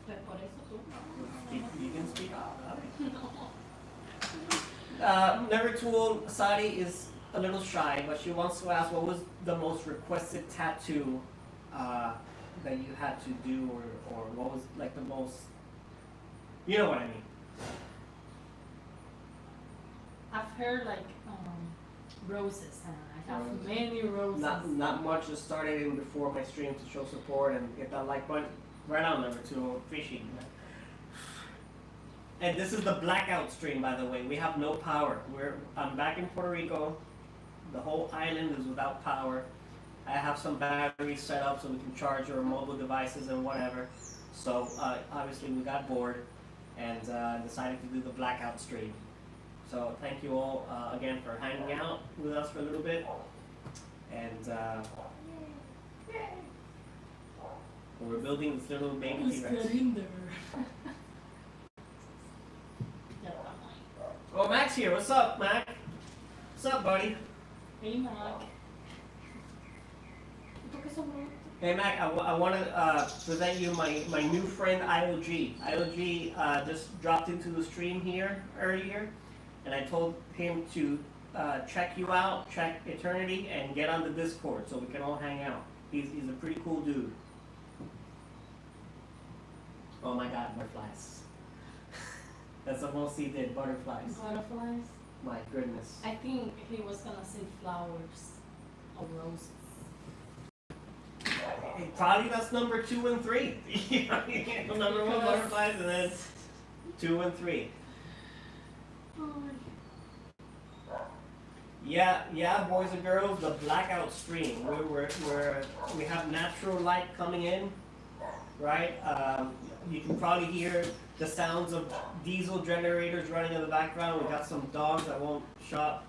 Pues por eso tú. You can speak out. No. Never Too Old. Sadi is a little shy, but she wants to ask what was the most requested tattoo that you had to do, or what was like the most. You know what I mean. I've heard like roses, and I have many roses. Not much. Just started in before my stream to show support and get that like button. Right on, Never Too Old. Appreciate that. And this is the Blackout stream, by the way. We have no power. I'm back in Puerto Rico. The whole island is without power. I have some batteries set up so we can charge our mobile devices and whatever. So obviously we got bored and decided to do the Blackout stream. So thank you all again for hanging out with us for a little bit. And we're building this little baby T-Rex. Oh, Mac's here. What's up, Mac? What's up, buddy? Hey, Mac. Hey, Mac, I want to present you my new friend, IOG. IOG just dropped into the stream here earlier, and I told him to check you out, check Eternity, and get on the Discord so we can all hang out. He's a pretty cool dude. Oh my god, butterflies. That's the most he did, butterflies. Butterflies? My goodness. I think he was gonna say flowers or roses. Probably that's number 2 and 3. Number 1 butterflies and then 2 and 3. Yeah, boys and girls, the Blackout stream. We have natural light coming in, right? you can probably hear the sounds of diesel generators running in the background. We got some dogs that won't shut,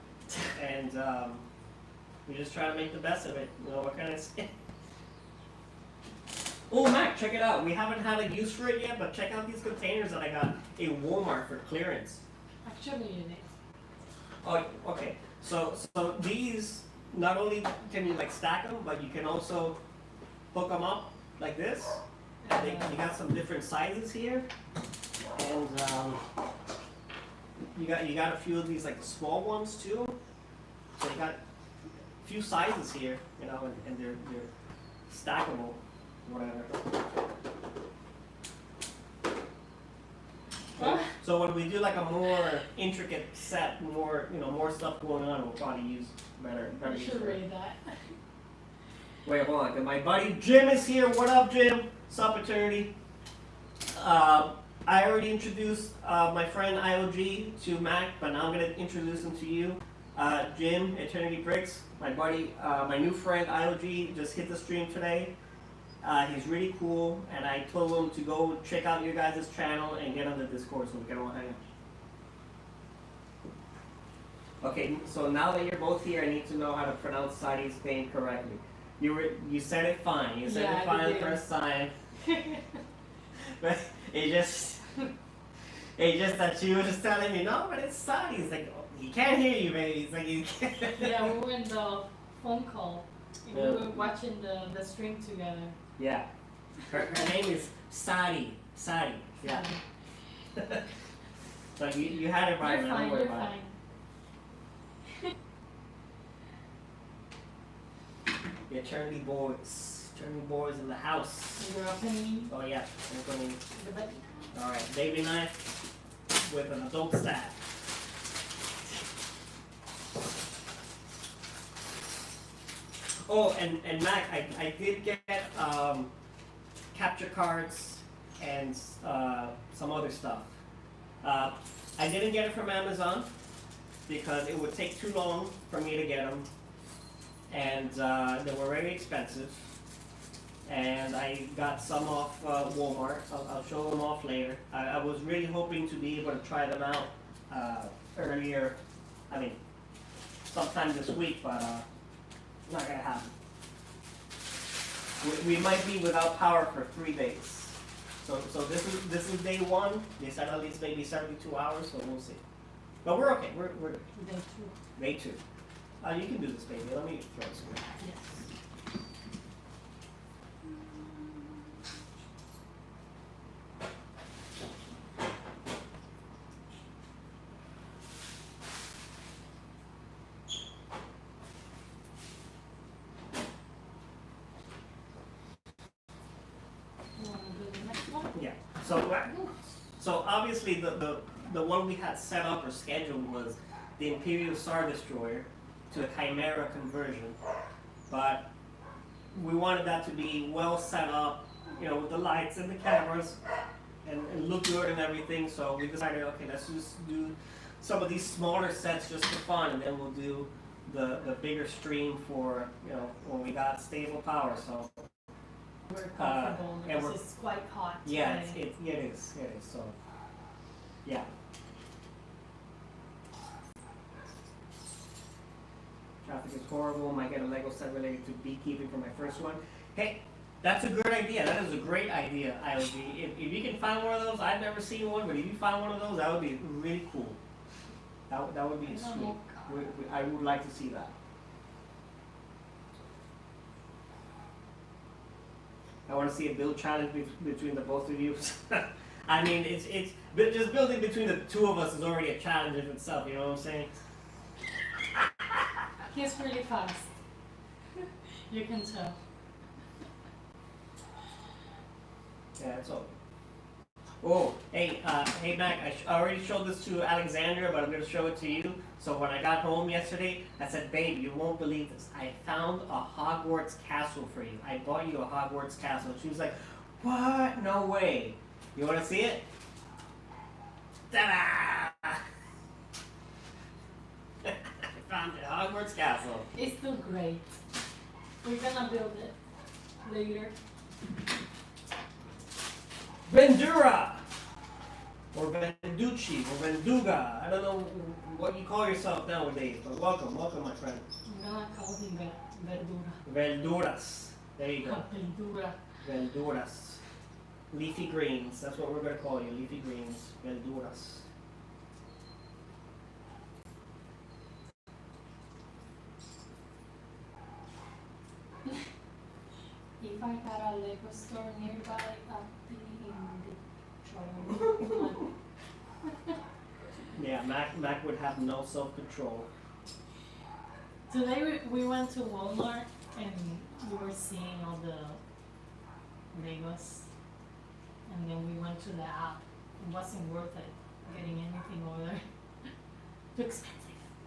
and we just try to make the best of it. You know, what can I say? Oh, Mac, check it out. We haven't had a use for it yet, but check out these containers that I got in Walmart for clearance. Actually, you need. Oh, okay. So these, not only can you like stack them, but you can also hook them up like this. You got some different sizes here, and you got a few of these like small ones too. So you got a few sizes here, you know, and they're stackable, whatever. So when we do like a more intricate set, more stuff going on, we'll probably use better. You should read that. Wait, hold on. My buddy Jim is here. What up, Jim? Sup, Eternity. I already introduced my friend IOG to Mac, but now I'm gonna introduce him to you. Jim, Eternity Bricks, my buddy, my new friend IOG just hit the stream today. He's really cool, and I told him to go check out your guys' channel and get on the Discord so we can all hang out. Okay, so now that you're both here, I need to know how to pronounce Sadi's name correctly. You said it fine. You said it fine the first time. But it just that you were just telling me, no, but it's Sadi. It's like, oh, he can't hear you, baby. It's like you can't. Yeah, we were in the phone call. We were watching the stream together. Yeah. Her name is Sadi. Sadi. Yeah. So you had it right, You're man. fine, Don't worry you're about fine. it. The Eternity Boys. Eternity Boys in the house. You're opening Oh yeah. Opening. the button. Alright, baby knife with an adult stab. Oh, and Mac, I did get capture cards and some other stuff. I didn't get it from Amazon because it would take too long for me to get them, and they were very expensive. And I got some off Walmart. I'll show them off later. I was really hoping to be able to try them out earlier. I mean, sometime this week, but not gonna happen. We might be without power for 3 days. So this is day 1. They said at least maybe 72 hours, so we'll see. But we're okay. We're good. Day 2. Day 2. You can do this, baby. Let me throw this away. Yes. Yeah. So obviously the one we had set up or scheduled was the Imperial Star Destroyer to a Chimera conversion, but we wanted that to be well set up, you know, with the lights and the cameras, and look good and everything. So we decided, okay, let's just do some of these smaller sets just for fun, and then we'll do the bigger stream for, you know, when we got stable power. So. We're comfortable and because it's quite hot. Yeah, today. it is. So, yeah. Traffic is horrible. Might get a Lego set related to beekeeping for my first one. Hey, that's a good idea. That is a great idea, IOG. If you can find one of those, I've never seen one, but if you find one of those, that would be really cool. That would be sweet. I would like to see that. I want to see a build challenge between the both of you. I mean, it's just building between the two of us is already a challenge in itself. You know what I'm saying? He's really fast. You can tell. Yeah, it's all. Oh, hey, Mac, I already showed this to Alexandria, but I'm going to show it to you. So when I got home yesterday, I said, babe, you won't believe this. I found a Hogwarts castle for you. I bought you a Hogwarts castle. She was like, what? No way. You want to see it? Ta-da! I found a Hogwarts castle. It's still great. We're gonna build it later. Vendura! Or Venducci, or Venduga. I don't know what you call yourself nowadays, but welcome, my friend. I'm gonna call him verdura. Verduras. There you go. Verdura. Verduras. Leafy greens. That's what we're going to call you. Leafy greens. Verduras. If I had a Lego store nearby, I'd be in big trouble. Yeah, Mac would have no self-control. Today we went to Walmart and we were seeing all the Legos, and then we went to the app. It wasn't worth it getting anything over there. Too expensive.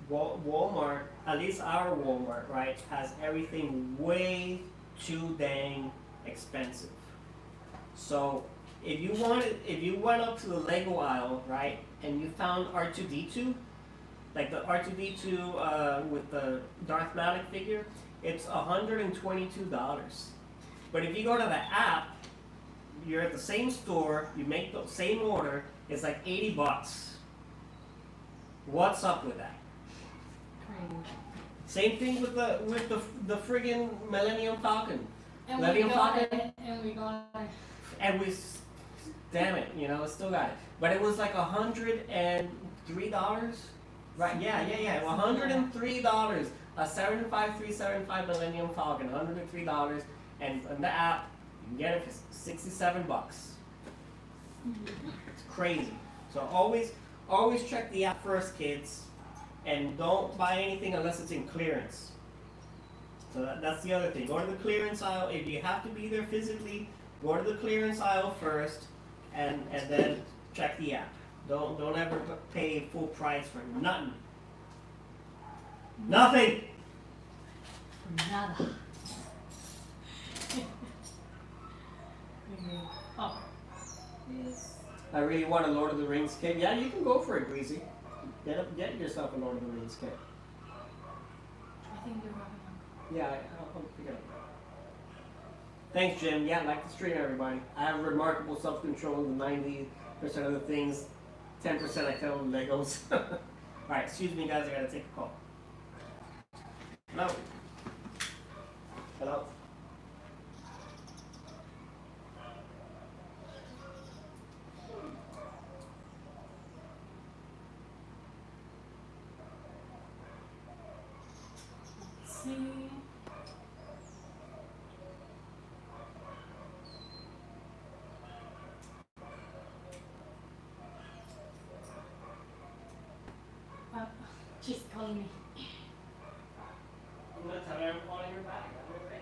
Walmart, at least our Walmart, right, has everything way too dang expensive. So if you went up to the Lego aisle, right, and you found R2D2, like the R2D2 with the Darth Malik figure, it's $122. But if you go to the app, you're at the same store, you make the same order, it's like $80. What's up with that? Crazy. Same thing with the friggin' Millennium Falcon. And Millennium we got Falcon, it, and we got it. and we, damn it, still got it. But it was like $103, right? Yeah. $103. A 75375 Millennium Falcon, $103, and on the app you can get it for $67. It's crazy. So always check the app first, kids, and don't buy anything unless it's in clearance. So that's the other thing. Go to the clearance aisle. If you have to be there physically, go to the clearance aisle first, and then check the app. Don't ever pay full price for nothing. Nothing. Nada. Oh. Yes. I really want a Lord of the Rings kit. Yeah, you can go for it, Greasy. Get yourself a Lord of the Rings kit. I think you're right. Yeah, I'll pick it up. Thanks, Jim. Yeah, like the stream, everybody. I have remarkable self-control in 90% of the things. 10% I fail with Legos. Alright, excuse me, guys. I gotta take a call. Hello? Hello? Let's see. She's calling me. I'm gonna tell her I'm calling her back. Okay.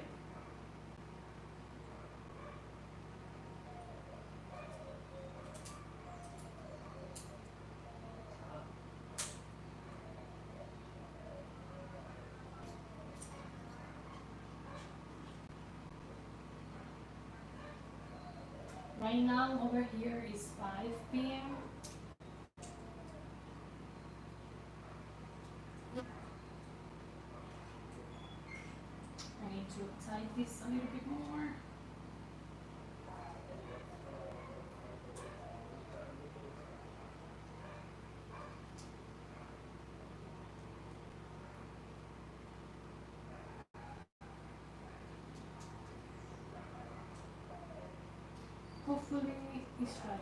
Right now over here is 5 p.m. I need to type this a little bit more. Hopefully it's right.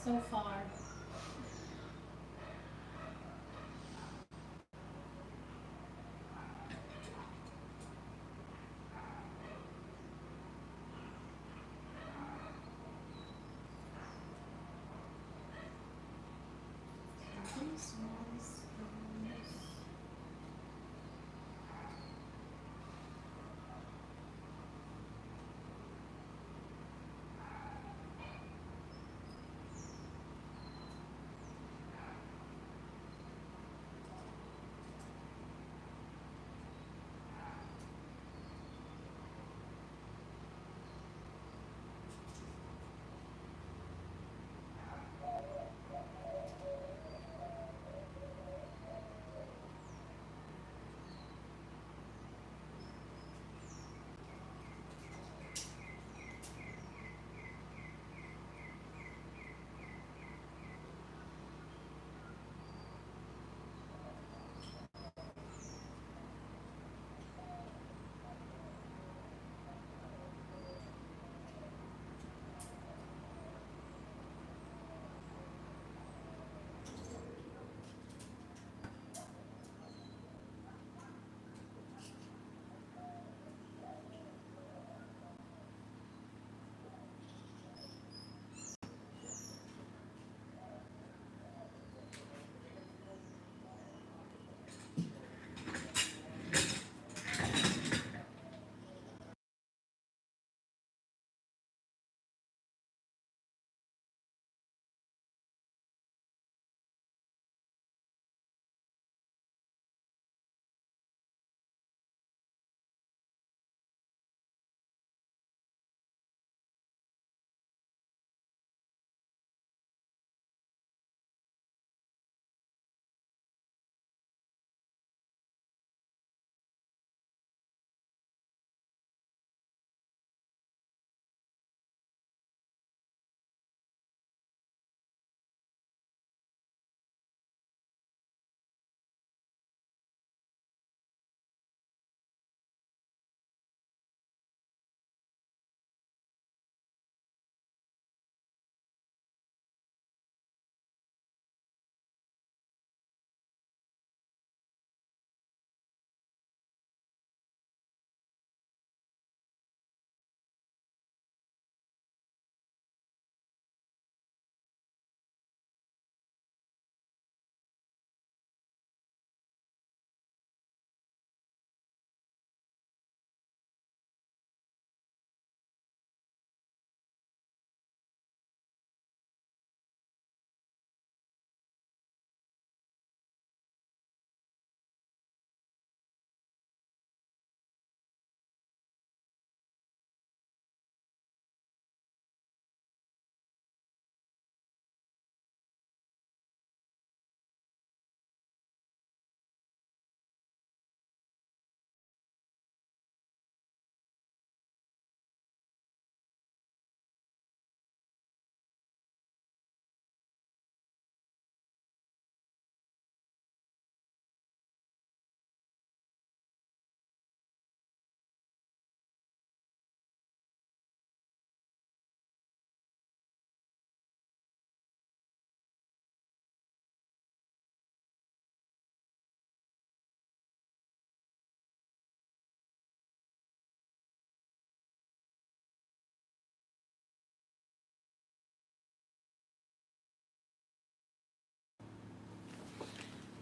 So far.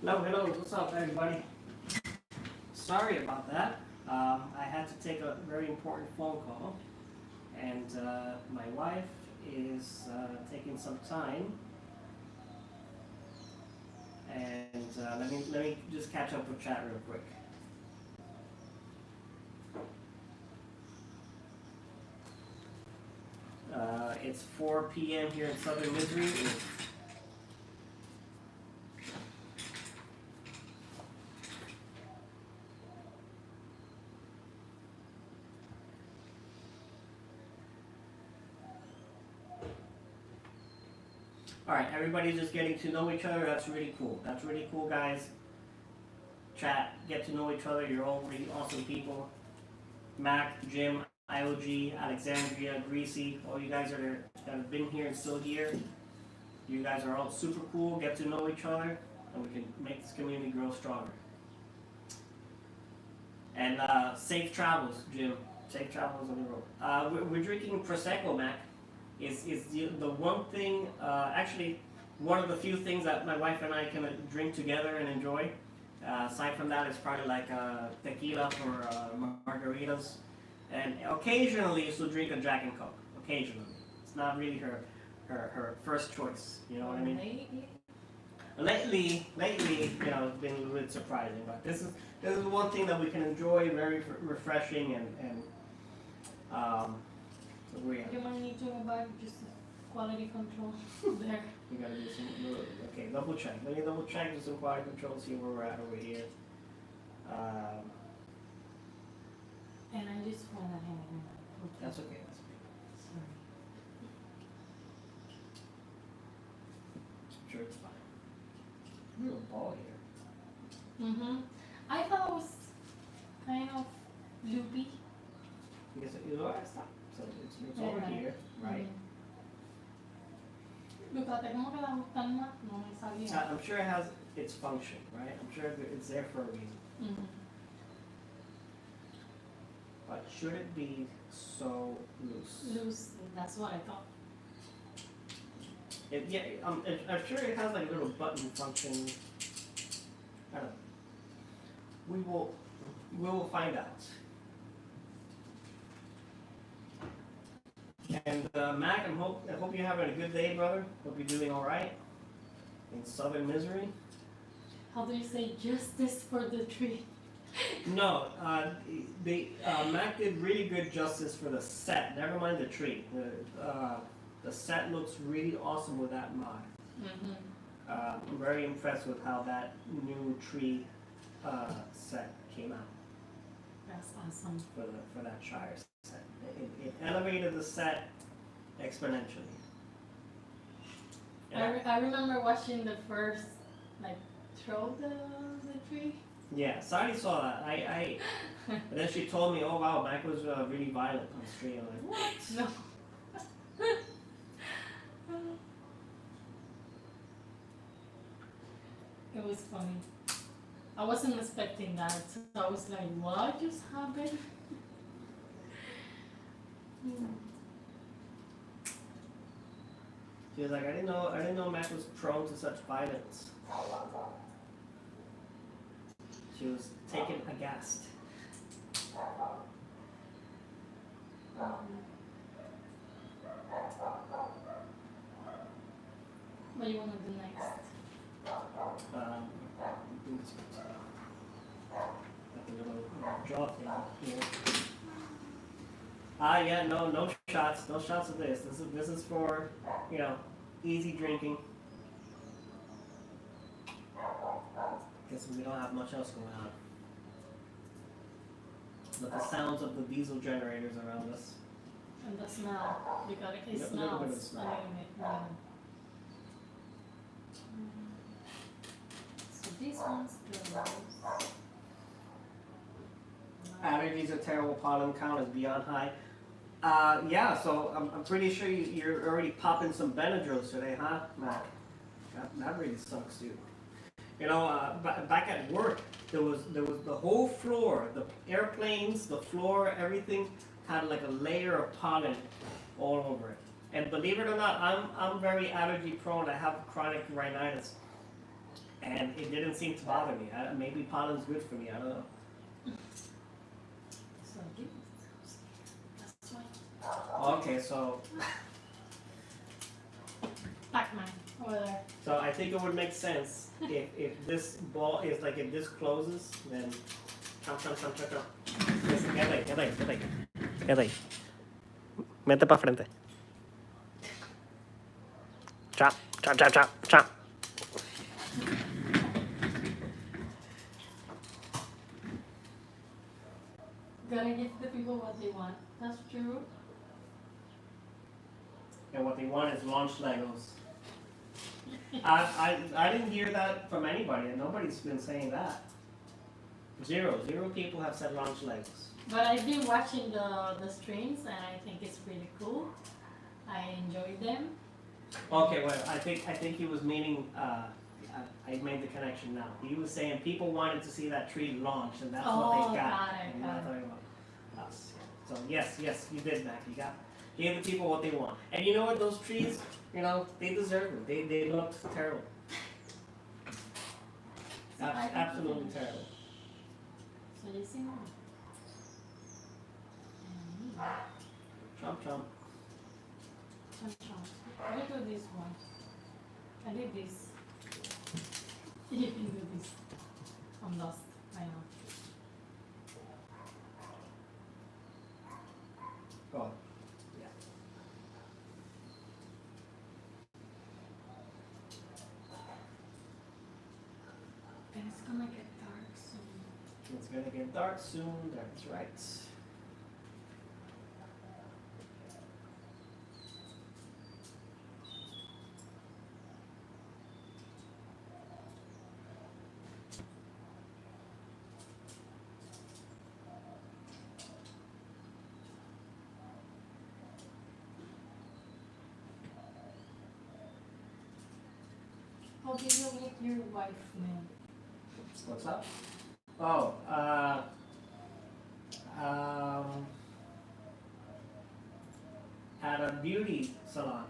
Hello, hello, what's up, everybody? Sorry about that. I had to take a very important phone call, and my wife is taking some time. And let me just catch up with chat real quick. It's 4 p.m. here in Southern Missouri. All right, everybody's just getting to know each other. That's really cool. That's really cool, guys. Chat, get to know each other. You're all really awesome people. Mac, Jim, IOG, Alexandria, Greasy, all you guys that have been here and still here. You guys are all super cool, get to know each other, and we can make this community grow stronger. And safe travels, Jim. Safe travels on the road. We're drinking Prosecco, Mac. Is the one thing, actually, one of the few things that my wife and I can drink together and enjoy. Aside from that, it's probably like tequila for margaritas. And occasionally she'll drink a Jack and Coke. Occasionally. It's not really her first choice. You know what I mean? Lately, you know, it's been a little bit surprising. But this is one thing that we can enjoy, very refreshing and so we You might need to go back just quality control there. we gotta do some okay, double check. Let me double check just some quality control, see where we're at over here. And I just want to hang in. That's okay, that's okay. Sorry. I'm sure it's fine. Real ball here. I thought it was kind of loopy. Because you know what? Stop. So it's over here, right? Fíjate cómo que la gustan más, no me sabía. I'm sure it has its function, right? I'm sure it's there for a reason. But should it be so loose? Loose, that's what I thought. I'm sure it has like a little button function. I don't know. We will find out. And Mac, I hope you're having a good day, brother. Hope you're doing all right in southern misery. How do you say justice for the tree? No, Mac did really good justice for the set. Never mind the tree. The set looks really awesome with that mod. I'm very impressed with how that new tree set came out. That's awesome. For that Shire set. It elevated the set exponentially. I remember watching the first, like, throw the tree. Yeah, Sadi saw that. And then she told me, oh wow, Mac was really violent on stream. I'm like, what? No. It was funny. I wasn't expecting that, so I was like, what just happened? She was like, I didn't know Mac was prone to such violence. She was taken aghast. What do you want to do next? Like a little draw thing here. Yeah, no shots of this. This is for, you know, easy drinking. Guess we don't have much else going on. But the sounds of the diesel generators around us. And the smell, because it A little bit of smells. smell. So these ones go. Allergies are terrible. Pollen count is beyond high. Yeah, so I'm pretty sure you're already popping some Benadryls today, huh, Mac? That really sucks, dude. You know, back at work, there was the whole floor, the airplanes, the floor, everything had like a layer of pollen all over it. And believe it or not, I'm very allergy prone. I have chronic rhinitis, and it didn't seem to bother me. Maybe pollen's good for me. I don't know. So that's why. Okay, so Pac-Man over there. so I think it would make sense if this ball is like if this closes, then chomp. Listen, quédate ahí. Vete para frente. Chop. Gotta give the people what they want. That's true. And what they want is launch Legos. I didn't hear that from anybody, and nobody's been saying that. Zero people have said launch Legos. But I've been watching the streams and I think it's pretty cool. I enjoy them. Okay, well, I think he was meaning. I made the connection now. He was saying people wanted to see that tree launch, and that's what they got. got it, And got not it. talking about us. So yes, you did, Mac. You gave the people what they want. And you know what? Those trees, they deserve it. They looked terrible. Absolutely terrible. So you see more. Chomp chomp. I will do this one. I did this. You can do this. I'm lost. I know. Go on. Yeah. And it's gonna get dark soon. It's gonna get dark soon. That's right. How did you meet your wife, man? What's up? Oh, at a beauty salon.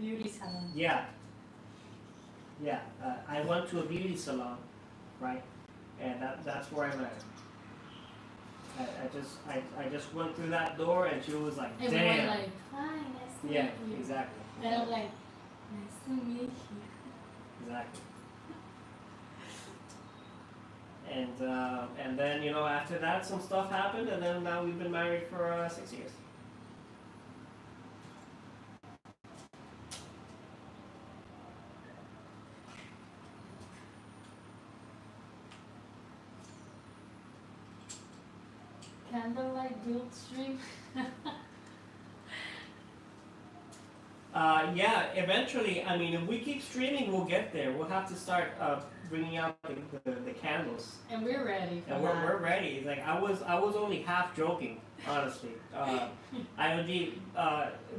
Beauty salon. Yeah. Yeah. I went to a beauty salon, right? And that's where I met her. I just went through that door and she was like, And damn. we were like, hi, nice to Yeah, meet you. exactly. And I'm like, nice to meet you. Exactly. And then after that some stuff happened, and then now we've been married for 6 years. Candlelight build stream. Yeah, eventually. I mean, if we keep streaming, we'll get there. We'll have to start bringing out the candles. And we're ready for And that. we're ready. Like I was only half joking, honestly. IOG,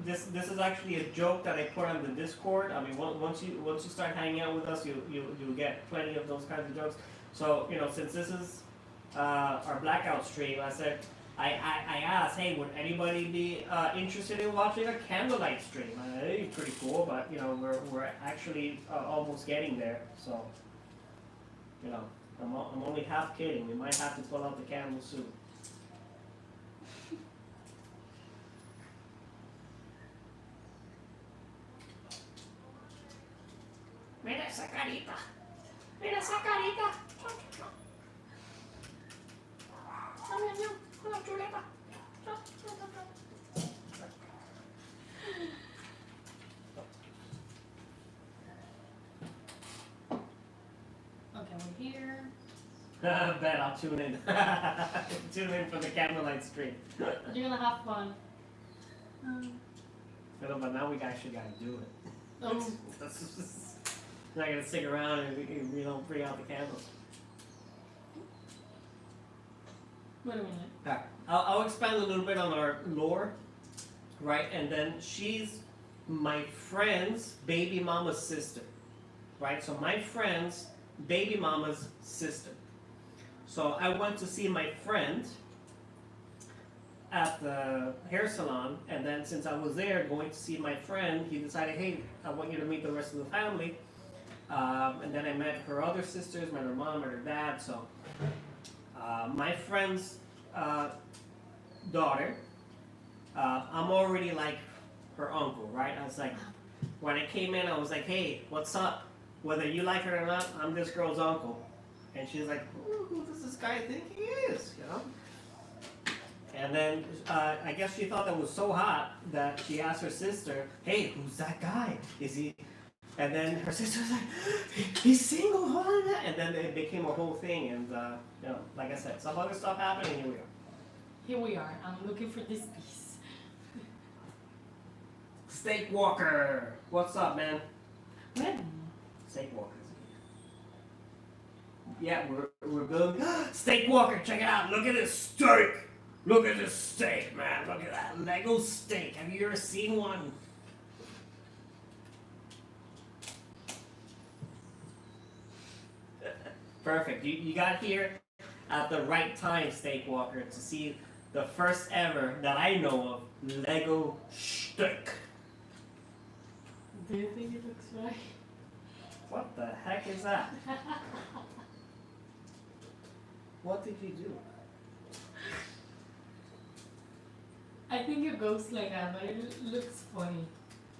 this is actually a joke that I put on the Discord. I mean, once you start hanging out with us, you'll get plenty of those kinds of jokes. So since this is our Blackout stream, I said. I asked, hey, would anybody be interested in watching a candlelight stream? It'd be pretty cool, but we're actually almost getting there. So, I'm only half kidding. We might have to pull out the candles soon. Mira esa carita. Mira esa carita. Dame, ño, una chuleta. Okay, we're here. Bet I'll tune in. Tune in for the candlelight stream. You're gonna have fun. But now we actually gotta do it. Oh, We're not gonna stick around and bring out the candles. wait a minute. Alright, I'll expand a little bit on our lore, right? And then she's my friend's baby mama's sister, right? So my friend's baby mama's sister. So I went to see my friend at the hair salon, and then since I was there going to see my friend, he decided, hey, I want you to meet the rest of the family. And then I met her other sisters, met her mom, met her dad. So my friend's daughter, I'm already like her uncle, right? I was like, when I came in, I was like, hey, what's up? Whether you like her or not, I'm this girl's uncle. And she's like, who does this guy think he is, And then I guess she thought that was so hot that she asked her sister, hey, who's that guy? Is he... And then her sister was like, he's single, hold on. And then it became a whole thing. And, like I said, some other stuff happened, and here we are. Here we are. I'm looking for this piece. Steak Walker, what's up, man? When? Steak Walker's here. Yeah, we're building. Steak Walker, check it out. Look at this steak. Look at this steak, man. Look at that Lego steak. Have you ever seen one? Perfect. You got here at the right time, Steak Walker, to see the first ever that I know of Lego steak. Do you think it looks right? What the heck is that? What did you do? I think it goes like that, but it looks funny.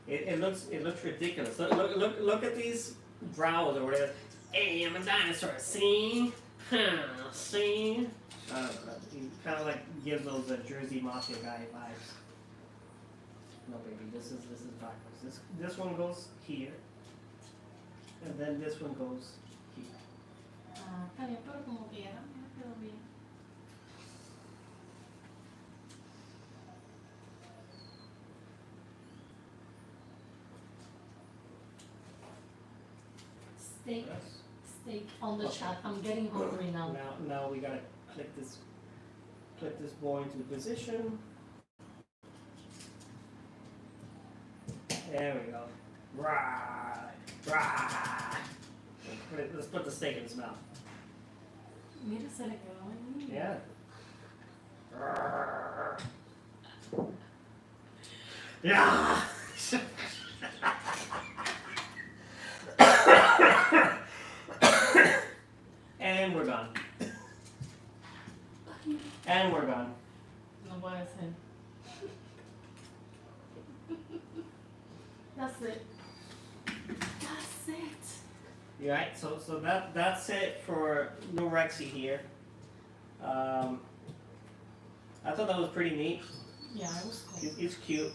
It looks ridiculous. Look at these brows or whatever. Hey, I'm a dinosaur. See? See? He kind of like gives those Jersey Mafia guy vibes. No, baby, this is backwards. This one goes here, and then this one goes here. Está bien, pero como quiera, me quedó bien. Steak, Yes. steak on the Okay. chat. I'm getting hungry now. Now we gotta click this boy into position. There we go. Right. Let's put the steak in his mouth. Mira, se le quedó ahí. Yeah. Yeah. And we're done. And we're done. No puede ser. That's it. That's it. Yeah, right, so that's it for New Rexy here. I thought that was pretty neat. Yeah, it was cool. He's cute.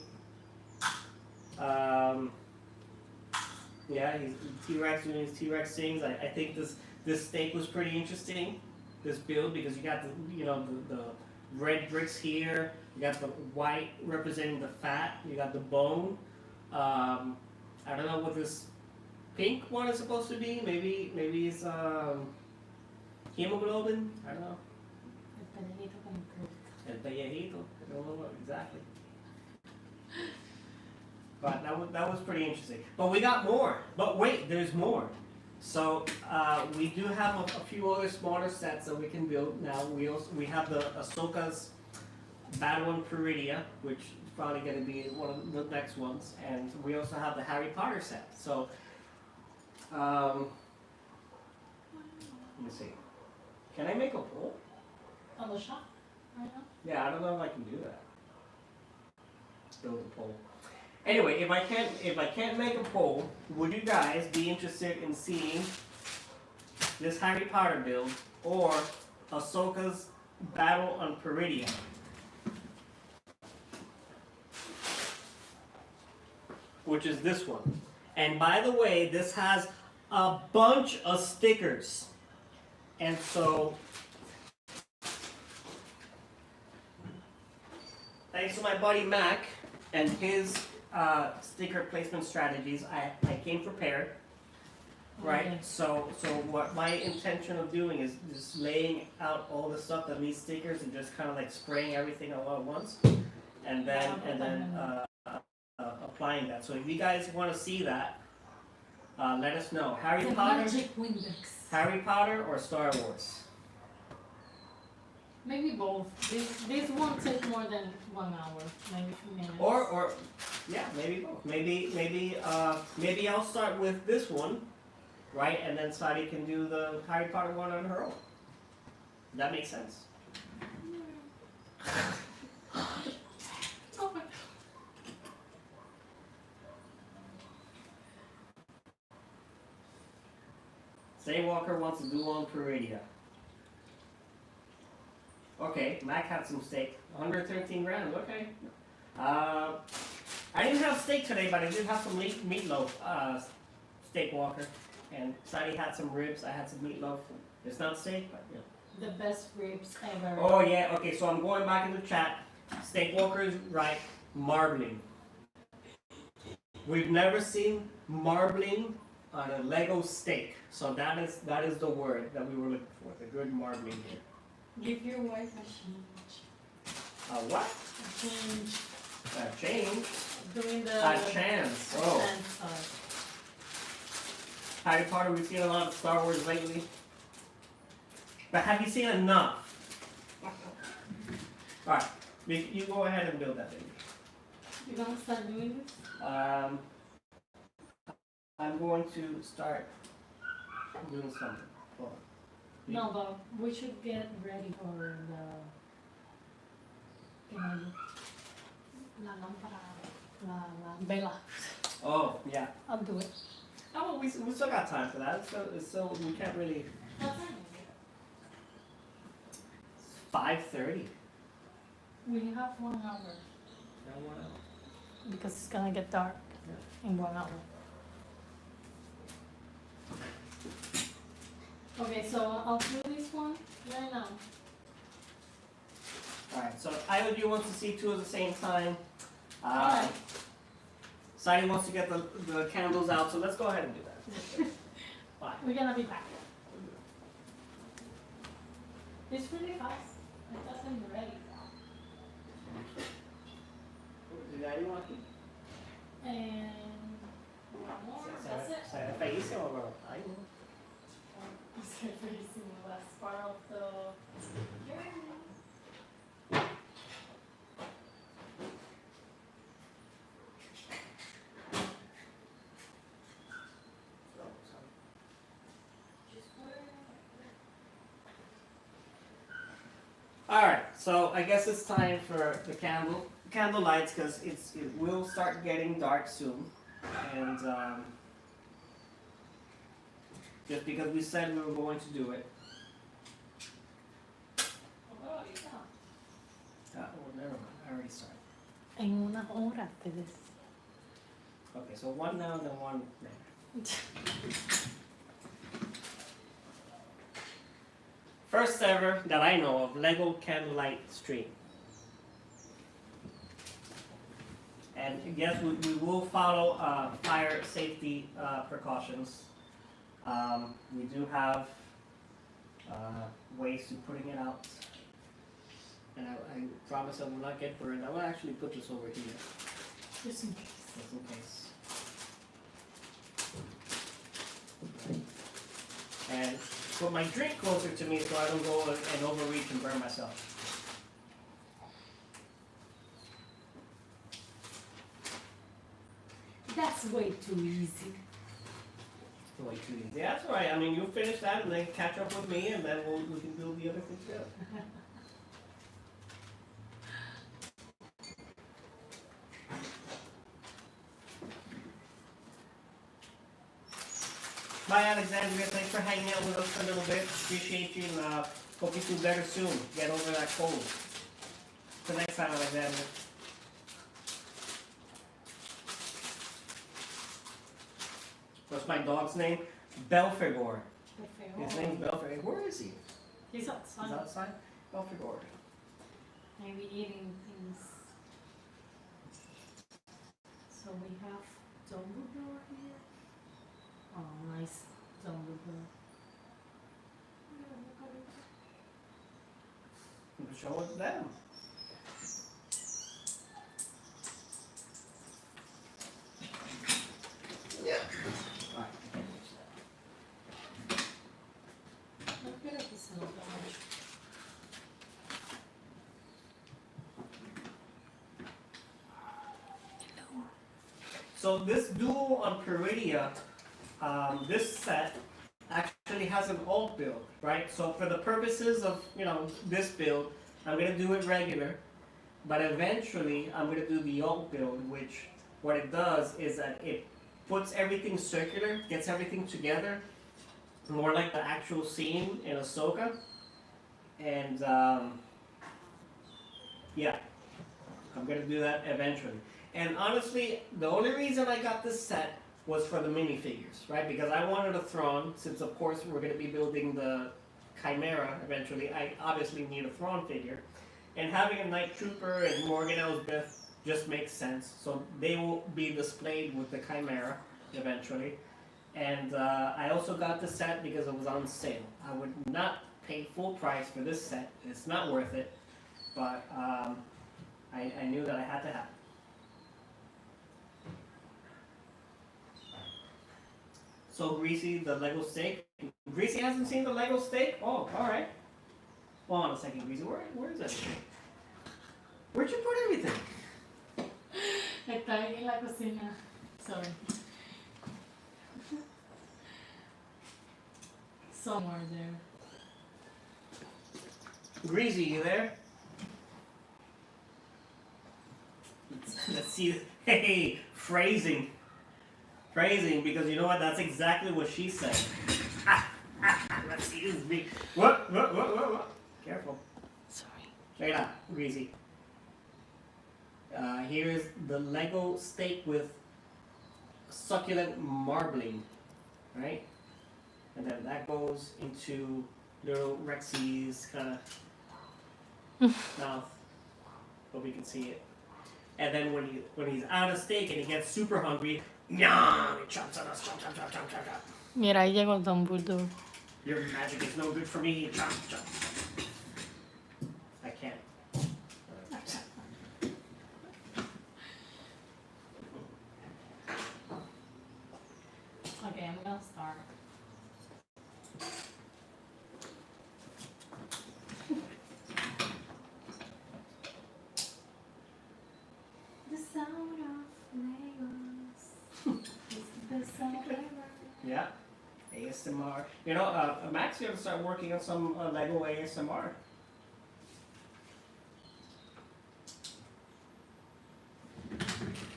Yeah, he's T-Rex doing his T-Rex things. I think this steak was pretty interesting. This build, because you got the red bricks here. You got the white representing the fat. You got the bone. I don't know what this pink one is supposed to be. Maybe it's hemoglobin. I don't know. El pellejo con curd. El pellejito. I don't know what exactly. But that was pretty interesting. But we got more. But wait, there's more. So we do have a few other smaller sets that we can build now. We have the Ahsoka's Battle in Peridia, which is probably going to be one of the next ones, and we also have the Harry Potter set. So let me see. Can I make a poll? On the shop right now? Yeah, I don't know if I can do that. Build a poll. Anyway, if I can't make a poll, would you guys be interested in seeing this Harry Potter build or Ahsoka's Battle on Peridia? Which is this one. And by the way, this has a bunch of stickers. And so, thanks to my buddy Mac and his sticker placement strategies, I came prepared. Right? Okay. So what my intention of doing is just laying out all the stuff that needs stickers and just kind of like spraying everything all at once. And then applying that. So if you guys want to see that, let us know. Harry The Potter, magic Windex. Harry Potter, or Star Wars? Maybe both. This won't take more than 1 hour, maybe 2 minutes. Or yeah, maybe both. Maybe I'll start with this one, right? And then Sadi can do the Harry Potter one on her own. That makes sense. Oh my- Say Walker wants to do on Peridia. Okay, Mac had some steak. 113 grams, okay. I didn't have steak today, but I did have some meatloaf, Steak Walker. And Sadie had some ribs, I had some meatloaf. It's not steak, but yeah. The best ribs ever. Oh yeah, okay, so I'm going back in the chat. Steak Walker is right, marbling. We've never seen marbling on a Lego steak. So that is the word that we were looking for, the good marbling here. Give your wife a change. what? Change. A change? Doing the. A chance. Oh. Chance, Harry Potter, we've seen a lot of Star Wars lately. But have you seen enough? Alright, you go ahead and build that baby. You gonna start doing this? I'm going to start doing something. Hold on. No, but we should get ready for the. La lámpara, la vela. Oh, yeah. I'll do it. Oh, we still got time for that. So we can't really. What time is it? 5:30. We have 1 hour No, 1 hour. because it's gonna get dark in 1 hour. Okay, so I'll do this one right now. Alright, so either of you wants to see two at the same time. Alright. Sadie wants to get the candles out, so let's go ahead and do that. Fine. We're gonna be back. It's really fast. It doesn't ready. Do that you want to? And one more. That's it. Feísimo, bro. Ay, no. It's very similar. That's part of the journey. Alright, so I guess it's time for the candle lights because it will start getting dark soon. And just because we said we were going to do it. Oh, never mind. I already started. En una hora te des. Okay, so one now and then one later. First ever that I know of Lego candlelight stream. And yes, we will follow fire safety precautions. We do have ways to putting it out. And I promise I will not get burned. I will actually put this over here, Just in case. just in case. And put my drink closer to me so I don't go and overreach and burn myself. That's way too easy. Way too easy. Yeah, that's all right. I mean, you'll finish that and then catch up with me, and then we can do the other things together. Bye, Alexandria. Thanks for hanging out with us for a little bit. Appreciate you, and hope you feel better soon. Get over that cold. Till next time, Alexandria. What's my dog's name? Belfagor. His name's Belfagor. Where is he? He's outside. He's outside? Belfagor. Maybe eating things. So we have Dumbledore here. Oh, nice Dumbledore. Show it to them. Yeah. Alright, I can reach that. Look at this little damage. So this duel on Peridia, this set actually has an alt build, right? So for the purposes of, this build, I'm gonna do it regular, but eventually I'm gonna do the alt build, which what it does is that it puts everything circular, gets everything together, more like the actual scene in Ahsoka. And yeah, I'm gonna do that eventually. And honestly, the only reason I got this set was for the minifigures, right? Because I wanted a Thrawn, since of course we're gonna be building the Chimera eventually. I obviously need a Thrawn figure. And having a Night Trooper and Morgan Elsbeth just makes sense. So they will be displayed with the Chimera eventually. And I also got the set because it was on sale. I would not pay full price for this set. It's not worth it. But I knew that I had to have it. So Greasy, the Lego steak. Greasy hasn't seen the Lego steak? Oh, alright. Hold on a second, Greasy. Where is everything? Where'd you put everything? Está ahí en la cocina. Sorry. Somewhere there. Greasy, you there? Let's see. Hey, phrasing. Phrasing, because you know what? That's exactly what she said. Let's see this big. What? Careful. Sorry. Check it out, Greasy. Here's the Lego steak with succulent marbling, right? And then that goes into little Rexy's kind of mouth, but we can see it. And then when he's out of steak and he gets super hungry, nyam, he chops on us, chop. Mira, ahí llegó Dumbledore. Your magic is no good for me, chop. I can't. Okay, I'm gonna start. The sound of Legos is the best sound ever. Yeah, ASMR. You know, Max, you have to start working on some Lego ASMR.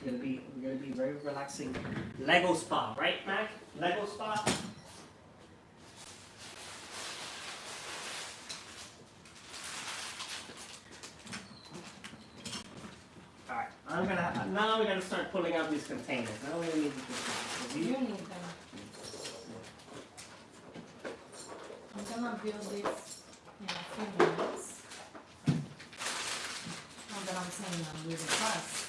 Gonna be very relaxing. Lego spa, right, Mac? Lego spa. All right, now we gotta start pulling out these containers. Now we need these You containers. need them. I'm gonna build this in a few minutes. Not that I'm saying I'm really fast.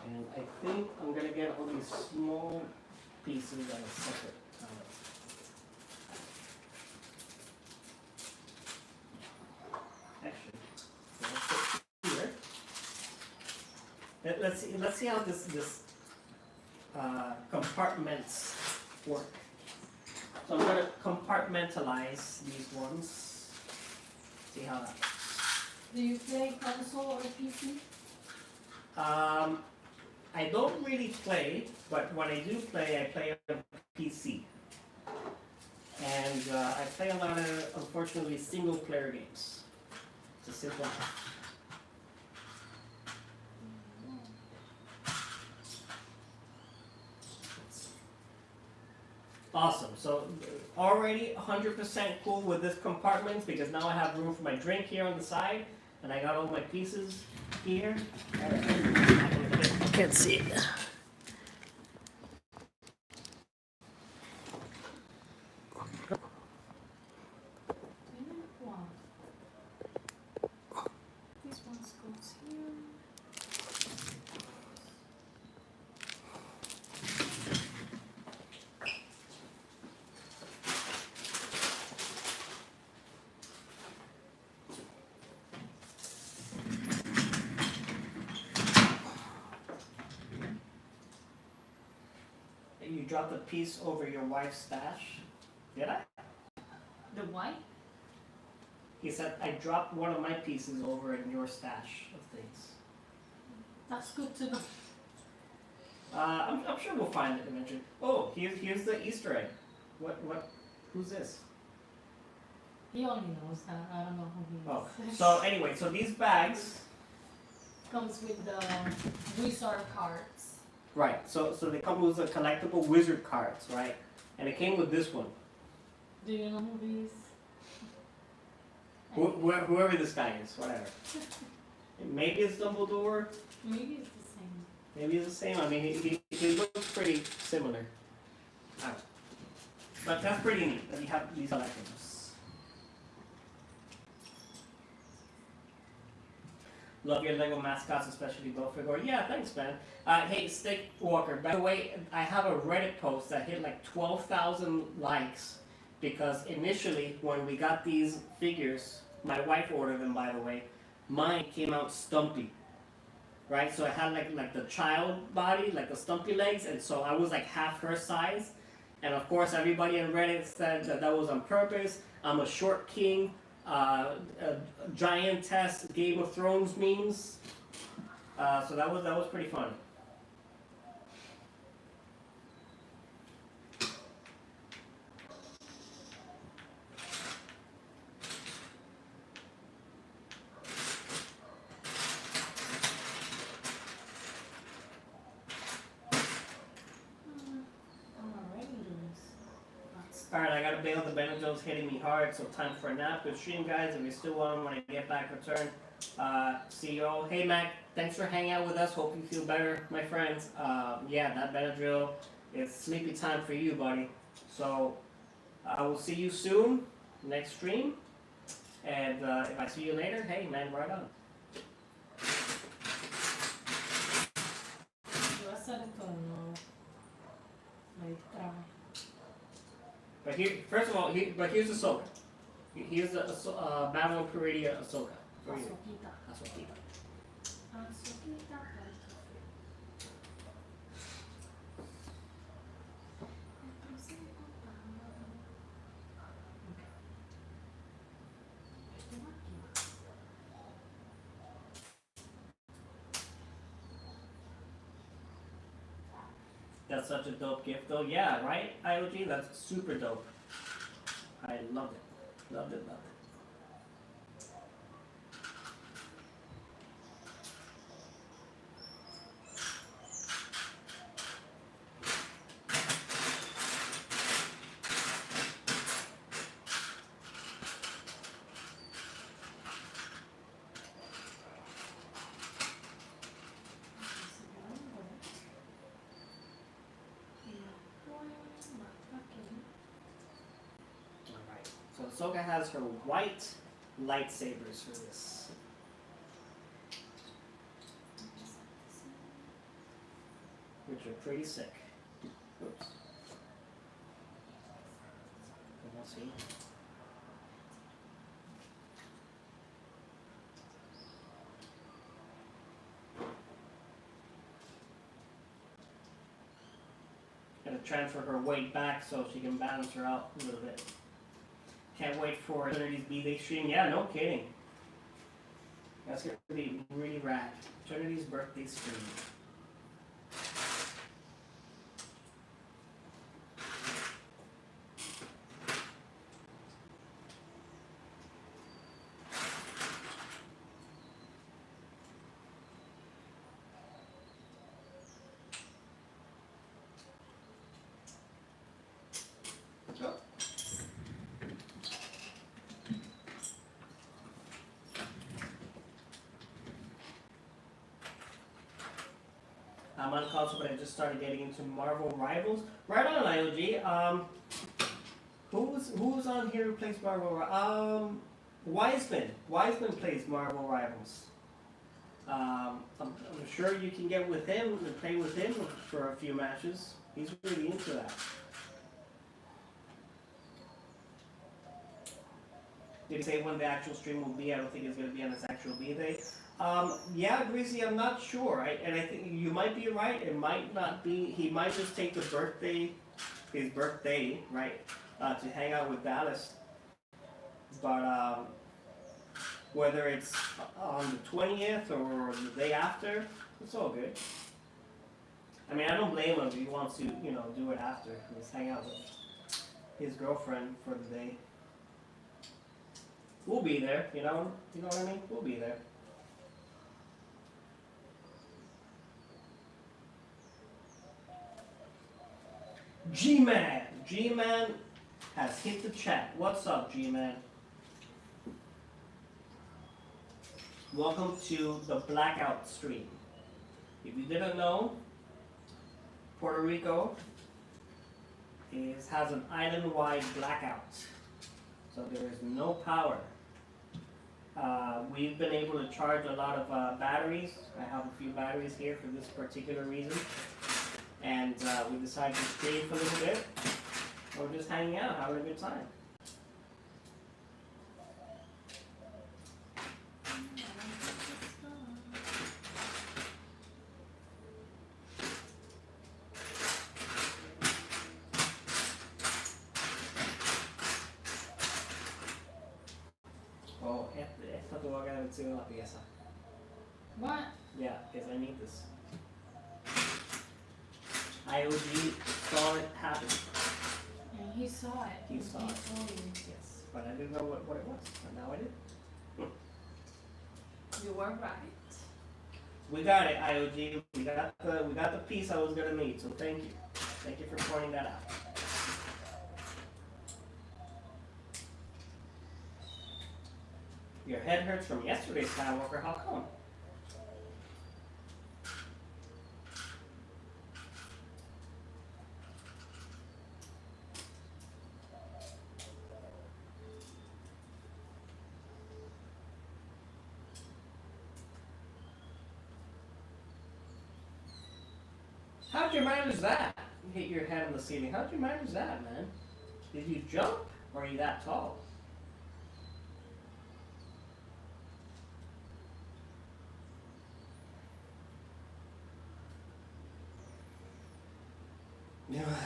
And I think I'm gonna get all these small pieces on a separate. Actually, let's put here. Let's see how this compartments work. So I'm gonna compartmentalize these ones. See how that. Do you play console or PC? I don't really play, but when I do play, I play on PC. And I play a lot of, unfortunately, single-player games. It's a simple. Awesome. So already 100% cool with this compartment because now I have room for my drink here on the side, and I got all my pieces here. Can't see it. This one goes here. You dropped a piece over your wife's stash. Did I? The white? He said, I dropped one of my pieces over in your stash of things. That's good to know. I'm sure we'll find it eventually. Oh, here's the Easter egg. Who's this? He only knows that. I don't know who he Oh, is. so anyway, so these bags, Comes with the wizard cards. right, so they come with the collectible wizard cards, right? And it came with this one. Do you know who he is? Whoever this guy is, whatever. Maybe it's Dumbledore, Maybe it's the same. maybe it's the same. I mean, he looks pretty similar. I don't know. But that's pretty neat that you have these collectibles. Love your Lego mascots, especially Belfagor. Yeah, thanks, man. Hey, Stick Walker. By the way, I have a Reddit post that hit like 12,000 likes because initially, when we got these figures, my wife ordered them, by the way. Mine came out stumpy, right? So I had like the child body, like the stumpy legs, and so I was like half her size. And of course, everybody on Reddit said that that was on purpose. I'm a short king, giantess, Game of Thrones memes. So that was pretty fun. I'm already doing this. Alright, I gotta bail. The Benadryl's hitting me hard, so time for a nap. Good stream, guys. If you still on when I get back, return. See you all. Hey, Mac, thanks for hanging out with us. Hope you feel better, my friends. Yeah, that Benadryl, it's sleepy time for you, buddy. So, I will see you soon, next stream. And if I see you later, hey, man, right on. Yo hacer esto de nuevo. Me distrae. But here, first of all, here's Ahsoka. Here's the Battle of Peridia Ahsoka. For you. Azuquita. Ahsoka. Azuquita para el café. That's such a dope gift, though. Yeah, right, IOG? That's super dope. I loved it. Loved it. Alright, so Ahsoka has her white lightsabers for this. Which are pretty sick. Oops. Can you see? Gonna transfer her weight back so she can balance her out a little bit. Can't wait for Trinity's B-Day stream. Yeah, no kidding. That's gonna be really rad. Trinity's birthday stream. I'm on console, but I just started getting into Marvel Rivals. Right on, IOG. Who's on here who plays Marvel? Wiseman. Wiseman plays Marvel Rivals. I'm sure you can get with him and play with him for a few matches. He's really into that. Did he say when the actual stream will be? I don't think it's going to be on his actual B-Day. Yeah, Greasy, I'm not sure. And I think you might be right. It might not be. He might just take his birthday, right, to hang out with Dallas. But whether it's on the 20th or the day after, it's all good. I mean, I don't blame him if he wants to, do it after. Just hang out with his girlfriend for the day. We'll be there, you know what I mean? We'll be there. G-Man! G-Man has hit the chat. What's up, G-Man? Welcome to the Blackout stream. If you didn't know, Puerto Rico has an island-wide blackout. So there is no power We've been able to charge a lot of batteries. I have a few batteries here for this particular reason. And we decided to stay for a little bit. We're just hanging out, having a good time. Oh, esta tuvo que haber sido la pieza. What? Yeah, because I need this. IOG saw it happen. And he saw it. He saw it. told you. Yes, but I didn't know what it was. And now I did. You were right. We got it, IOG. We got the piece I was gonna need. So thank you. Thank you for pointing that out. Your head hurts from yesterday, Skywalker. How come? How'd you manage that? You hit your head on the ceiling. How'd you manage that, man? Did you jump? Or are you that tall?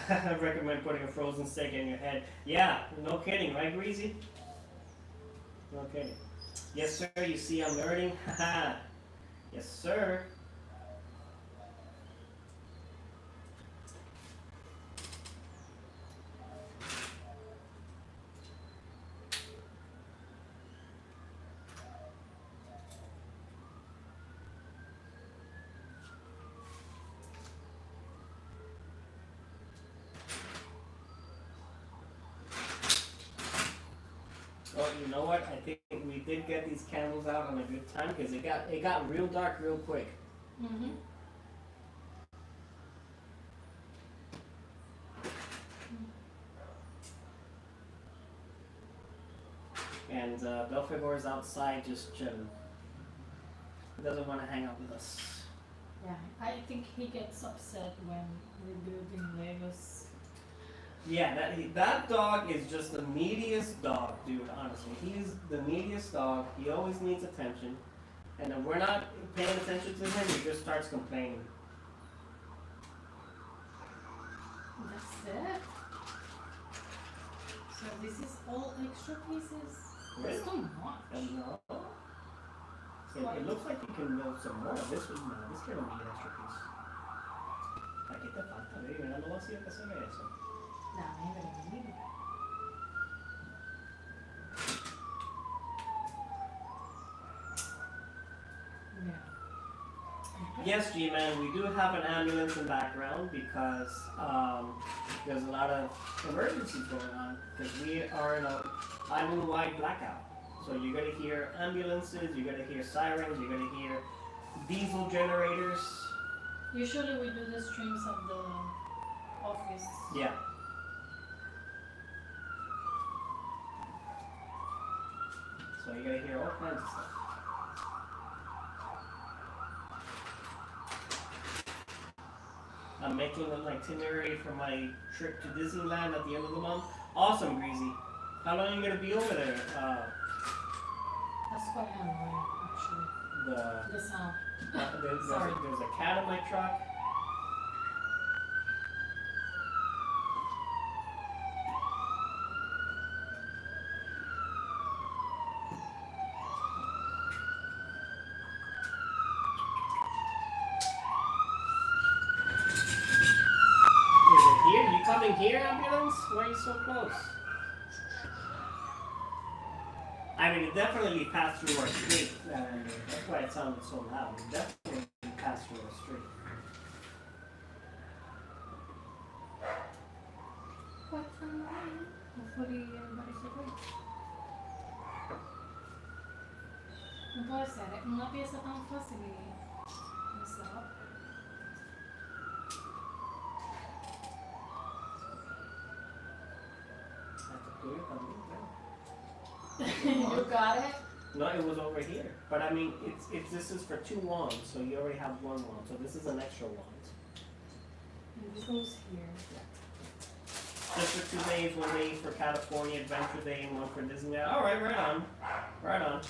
I recommend putting a frozen steak in your head. Yeah, no kidding, right, Greasy? No kidding. Yes, sir, you see I'm learning? Haha. Yes, sir. Oh, you know what? I think we did get these candles out on a good time because it got real dark real quick. Mm-hmm. And Belfegor's outside just chilling. He doesn't want to hang out with us. Yeah, I think he gets upset when we're building Legos. Yeah, that dog is just the neediest dog, dude, honestly. He's the neediest dog. He always needs attention. And if we're not paying attention to him, he just starts complaining. That's it. So this is all extra pieces. Really? That's too much. And no. It looks like you can build some more. This quiero un extra piece. Aquí te falta, baby. Mira lo vacío que se ve eso. Nah, I ain't gonna need it. Yeah. Yes, G-Man, we do have an ambulance in the background because there's a lot of emergencies going on because we are in a island-wide blackout. So you're going to hear ambulances, you're going to hear sirens, you're going to hear diesel generators. Usually we do the streams of the office. Yeah. So you're going to hear all kinds of stuff. I'm making an itinerary for my trip to Disneyland at the end of the month. Awesome, Greasy. How long are you going to be over there? That's quite annoying, actually. The sound. There's a cat in my truck. Coming here, ambulance? Why are you so close? I mean, it definitely passed through our street. That's why it sounded so loud. It definitely passed through our street. Quite annoying. Hopefully everybody's okay. No puede ser, una pieza tan fácil y mess it up. You got it? No, it was over here. But I mean, it's this is for 2 wands, so you already have 1 wand. So this is an extra wand. And this goes here. Just for 2 days, 1 day for California Adventure Day and 1 for Disneyland. All right, right on, right on.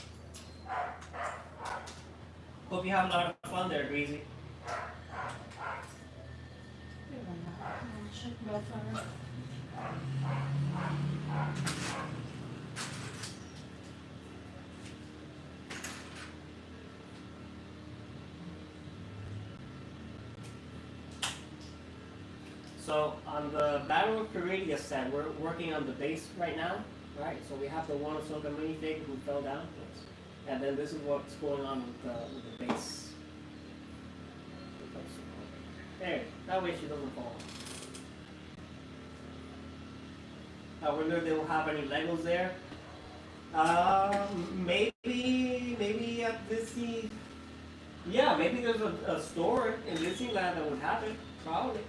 Hope you have a lot of fun there, Greasy. Check Bellflower. So on the Battle of Peridia set, we're working on the base right now, right? So we have the one Ahsoka minifig who fell down, and then this is what's going on with the base. There, that way she doesn't fall. I wonder if they will have any Legos there. Maybe at Disney. Yeah, maybe there's a store in Disneyland that would have it, probably.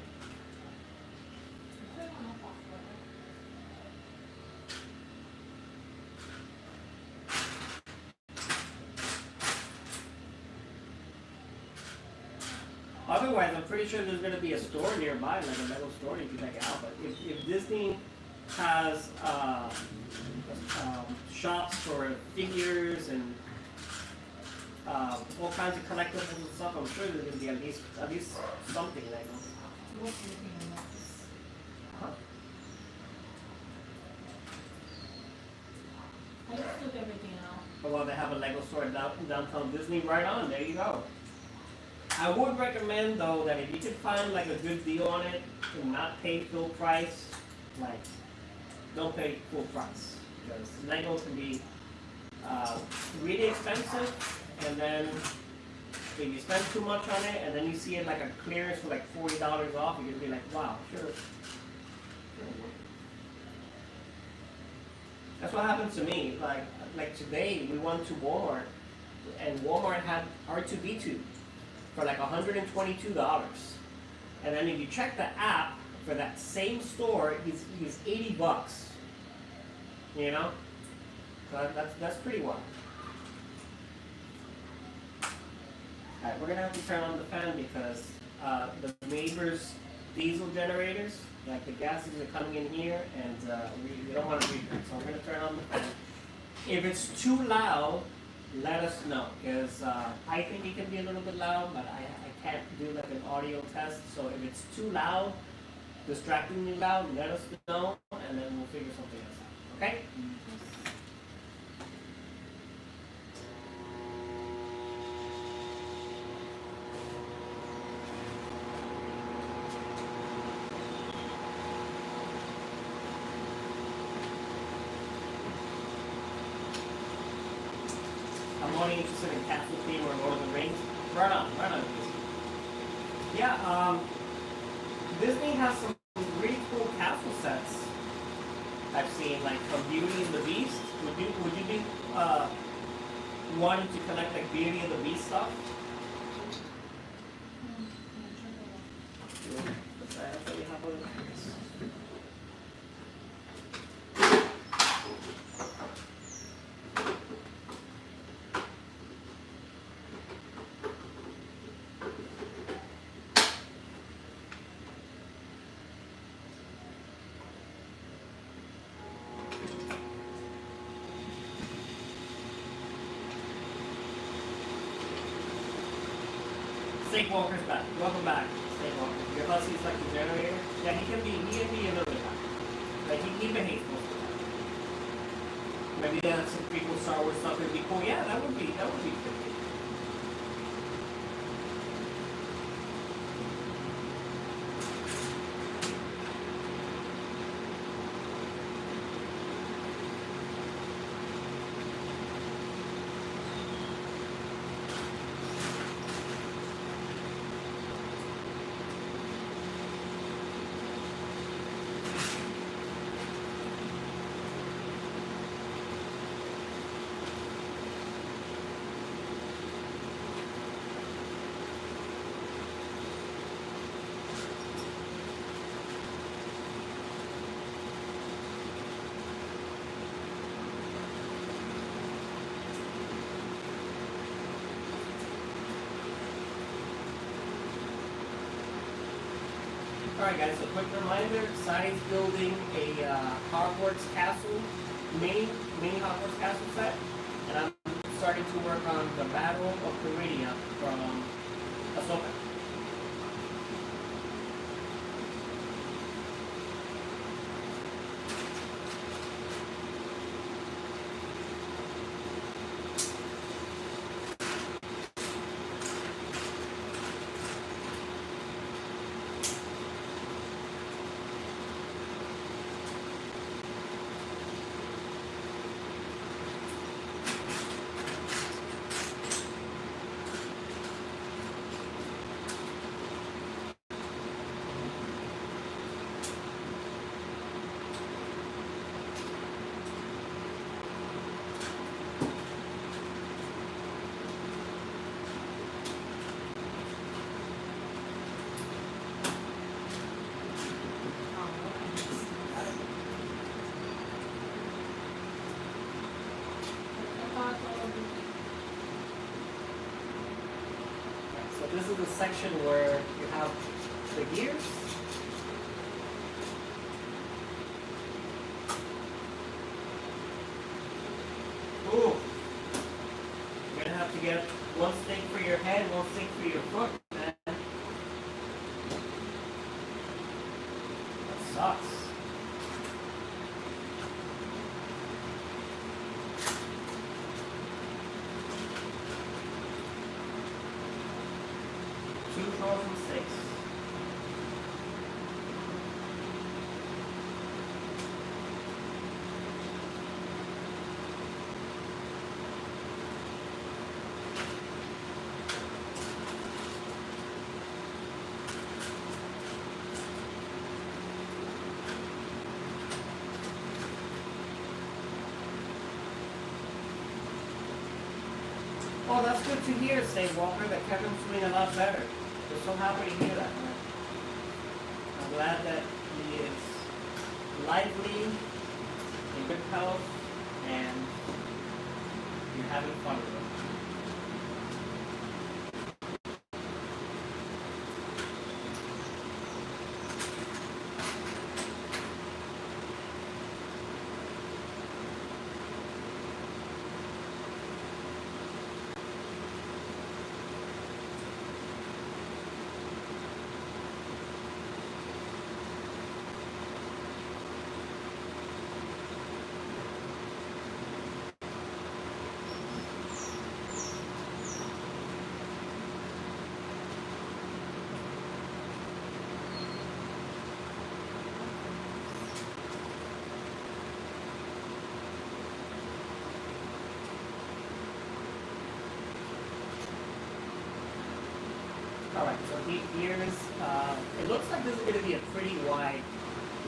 Otherwise, I'm pretty sure there's going to be a store nearby, like a Lego store you can check it out. But if Disney has shops for figures and all kinds of collectibles and stuff, I'm sure there's going to be at least something Lego. What's looking at this? Huh? I just took everything out. Oh, well, they have a Lego store downtown Disney. Right on, there you go. I would recommend though that if you could find like a good deal on it and not pay full price, like don't pay full price because Lego can be really expensive, and then if you spend too much on it and then you see it like a clearance for like $40 off, you're gonna be like, wow, sure. That's what happened to me. Like today we went to Walmart and Walmart had R2D2 for like $122. And then if you check the app for that same store, he's $80. You know? So that's pretty wild. Alright, we're gonna have to turn on the fan because the neighbors' diesel generators, like the gases are coming in here, and we don't want to read them. So I'm gonna turn on the fan. If it's too loud, let us know, because I think it can be a little bit loud, but I can't do like an audio test. So if it's too loud, distractingly loud, let us know, and then we'll figure something else out. Okay? I'm only interested in Castle Theme or Lord of the Rings. Right on. Yeah, Disney has some really cool castle sets I've seen, like from Beauty and the Beast. Would you be wanting to collect like Beauty and the Beast stuff? Snake Walker's back. Welcome back, Snake Walker. Your hussey's like the generator. Yeah, he can be a little bit high. Like he behaves most of the time. Maybe that's some people Star Wars stuff would be cool. Yeah, that would be pretty cool. Alright guys, a quick reminder, Sadi's building a Hogwarts Castle, mini Hogwarts Castle set, and I'm starting to work on the Battle of Peridia from Ahsoka. So this is the section where you have the gears. Ooh. You're gonna have to get one stick for your head, one stick for your foot, man. That sucks. Two frozen sticks. Oh, that's good to hear, St. Walker, that Kevin's doing a lot better. We're so happy to hear that, man. I'm glad that he is lively, in good health, and you're having fun with him. Alright, so here's, it looks like this is going to be a pretty wide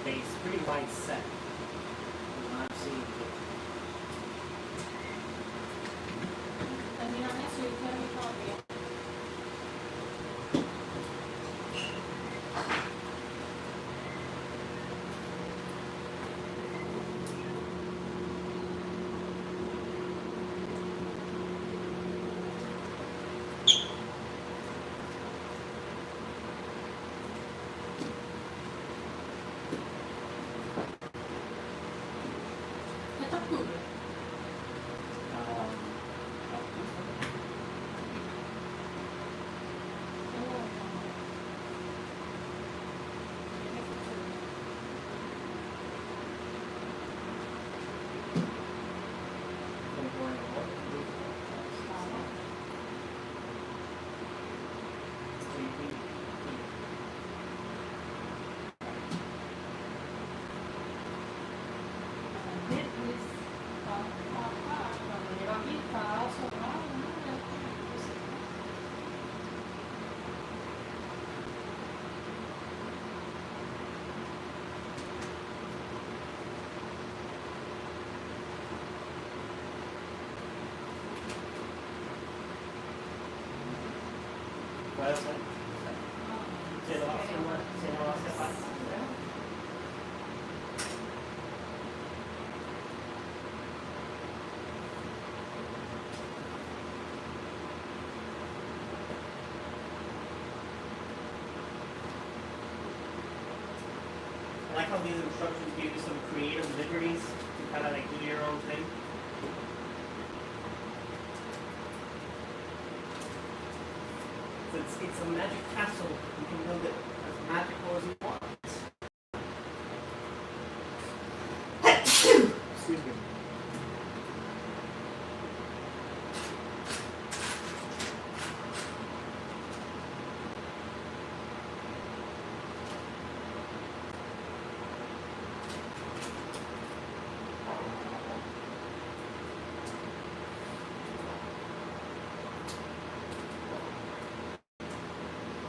base, pretty wide set. From what I'm seeing here. Termina eso y usted me copia. Esto es tuyo. Puede ser. Se lo hace más, se lo hace fácil. like how these instructions give you some creative liberties to kind of like do your own thing. So it's a magic castle. You can build it as magical as you want. Excuse me.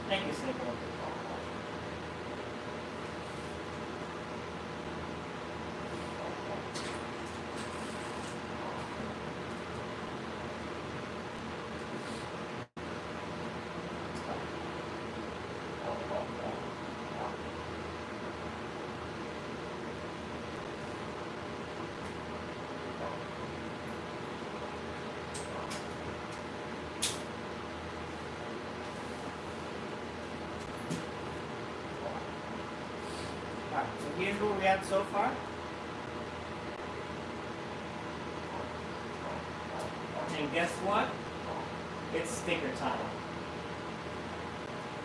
Thank you, Snake. Alright, so here's what we had so far. And guess what? It's sticker time.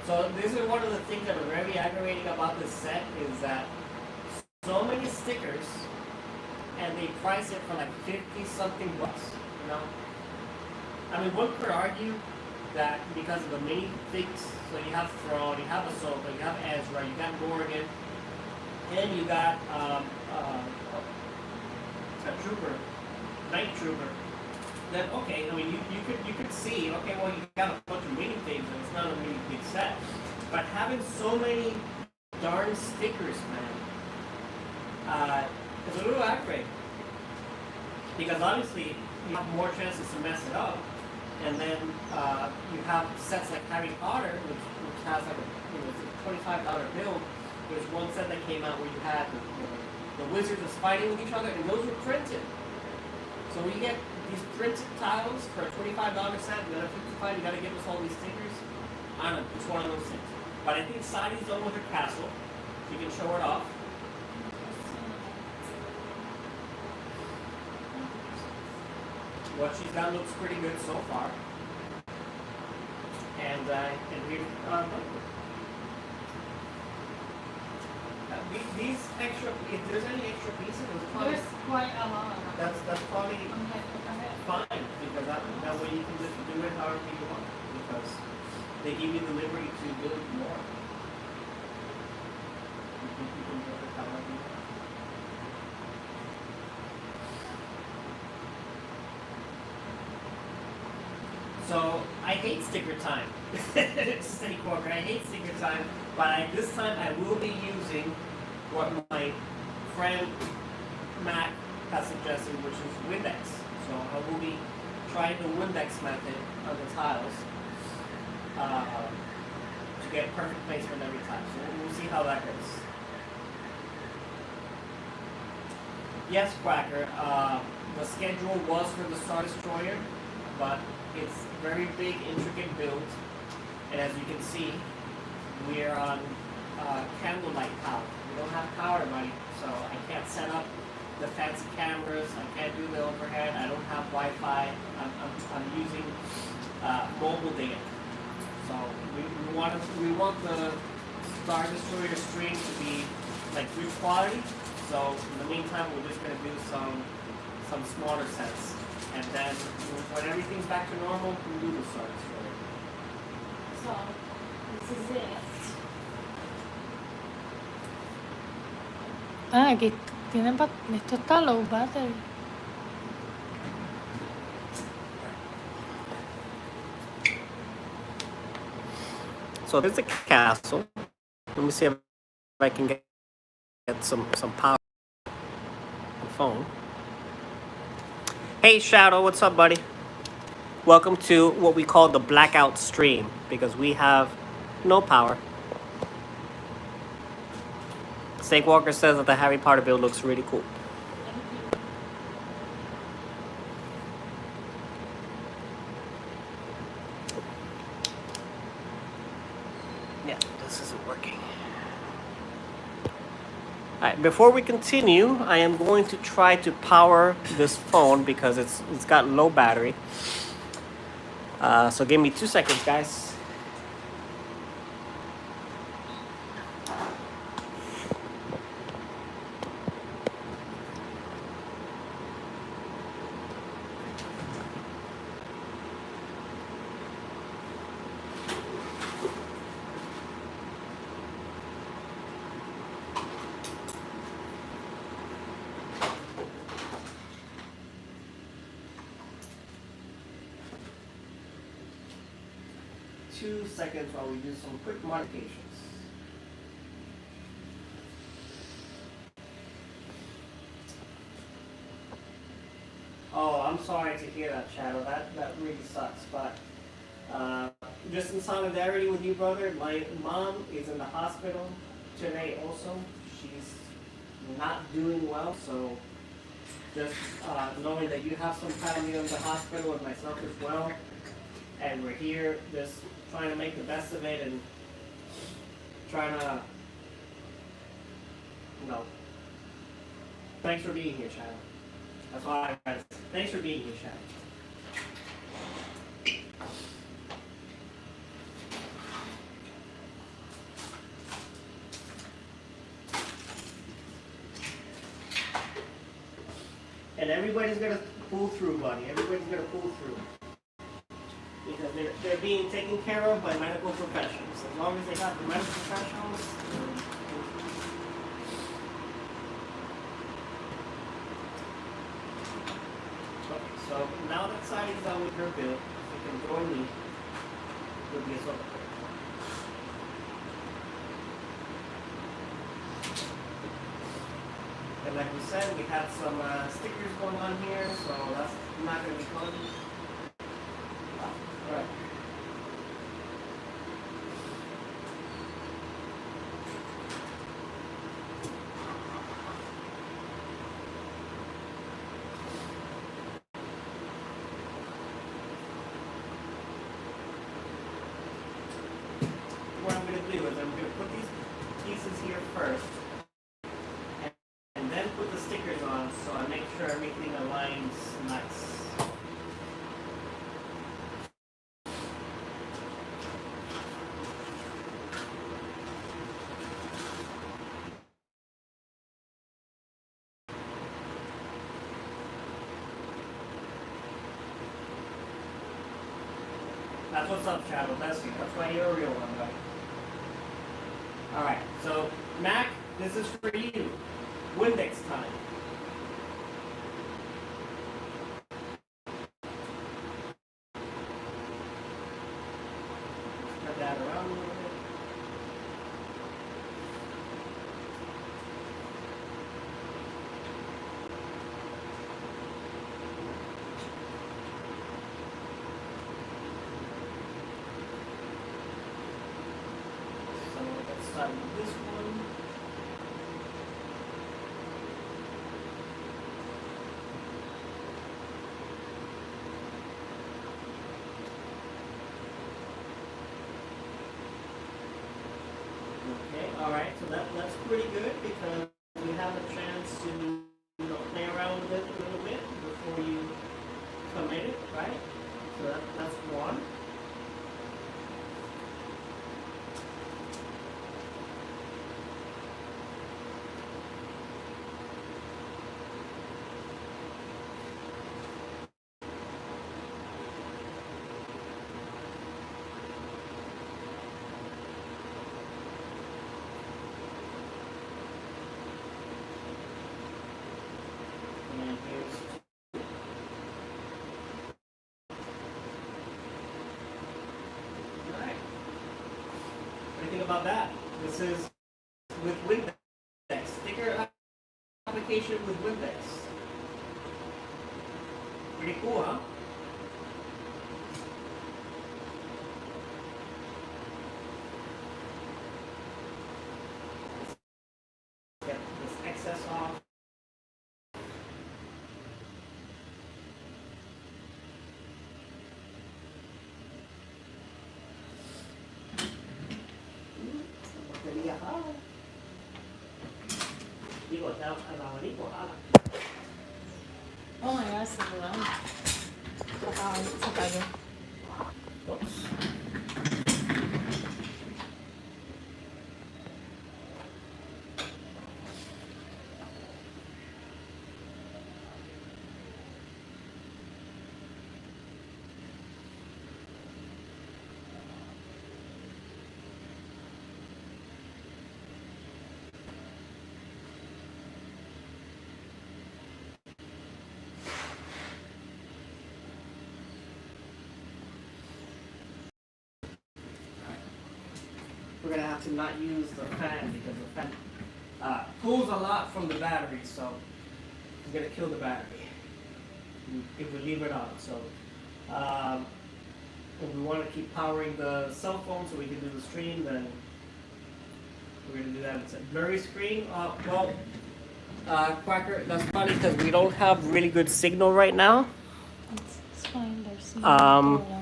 So this is one of the things that are very aggravating about this set is that so many stickers and they price it for like 50 something bucks, you know? I mean, one could argue that because of the mini things, so you have Throne, you have Ahsoka, you have Ezra, you got Morgan, and you got a trooper, night trooper. Then okay, I mean you could see, okay, well you got a bunch of mini things and it's not a really big set. But having so many darn stickers, man, is a little aggravating. Because obviously you have more chances to mess it up. And then you have sets like Harry Potter, which has like a $25 bill. There's one set that came out where you had the wizards was fighting with each other, and those were printed. So when you get these printed tiles for a $25 set, and then a $55, you gotta give us all these stickers. I don't know, it's one of those things. But I think Sadi's done with her castle. You can show it off. What she's done looks pretty good so far. And here, these extra, if there's any extra pieces, There's quite a lot. that's probably Okay. fine, because that way you can just do it however you want, because they give you the liberty to build more. You can build it however you want. So I hate sticker time. Snake Walker, I hate sticker time, but this time I will be using what my friend Matt has suggested, which is Windex. So I will be trying the Windex method on the tiles to get perfect placement every time. So we'll see how that goes. Yes, Quacker, the schedule was for the Star Destroyer, but it's very big, intricate build, and as you can see, we are on candlelight power. We don't have power money, so I can't set up the fancy cameras. I can't do the overhead. I don't have Wi-Fi. I'm using mobile data. So we want the Star Destroyer stream to be like good quality. So in the meantime, we're just gonna do some smaller sets. And then when everything's back to normal, we'll do the Star Destroyer. So, this is it. Ah, aquí tienen esto está low battery. So there's the castle. Let me see if I can get some power on the phone. Hey Shadow, what's up, buddy? Welcome to what we call the Blackout stream, because we have no power. Snake Walker says that the Harry Potter build looks really cool. Yeah, this isn't working. Alright, before we continue, I am going to try to power this phone because it's got low battery. So give me 2 seconds, guys. Two seconds while we do some quick modifications. Oh, I'm sorry to hear that, Shadow. That really sucks. But just in solidarity with you, brother, my mom is in the hospital today also. She's not doing well, so just knowing that you have some family in the hospital and myself as well, and we're here just trying to make the best of it and trying to, thanks for being here, Shadow. That's all I gotta say. Thanks for being here, Shadow. And everybody's gonna pull through, buddy. Everybody's gonna pull through. Because they're being taken care of by medical professionals. As long as they got the medical professionals. Okay, so now that side is done with her build, you can join me with the assault. And like we said, we had some stickers going on here, so that's not going to be fun. Alright. What I'm going to do is I'm going to put these pieces here first, and then put the stickers on so I make sure everything aligns nice. That's what's up, Shadow. That's why you're a real one, buddy. Alright, so Mac, this is for you. Windex time. Spread that around a little bit. So let's start with this one. Okay, alright, so that's pretty good because we have a chance to play around with it a little bit before you commit it, right? So that's one. And here's alright. What do you think about that? This is with Windex. Sticker application with Windex. Pretty cool, huh? Get this excess off. Batería high. al abanico, jala. Oh my god, se volando. Se cayó. Oops. We're gonna have to not use the fan because the fan cools a lot from the battery, so we're gonna kill the battery if we leave it on. So if we want to keep powering the cell phone so we can do the stream, then we're gonna do that. It's a blurry screen. Quacker, that's funny because we don't have really good signal right now. It's fine, there's no Um, problem.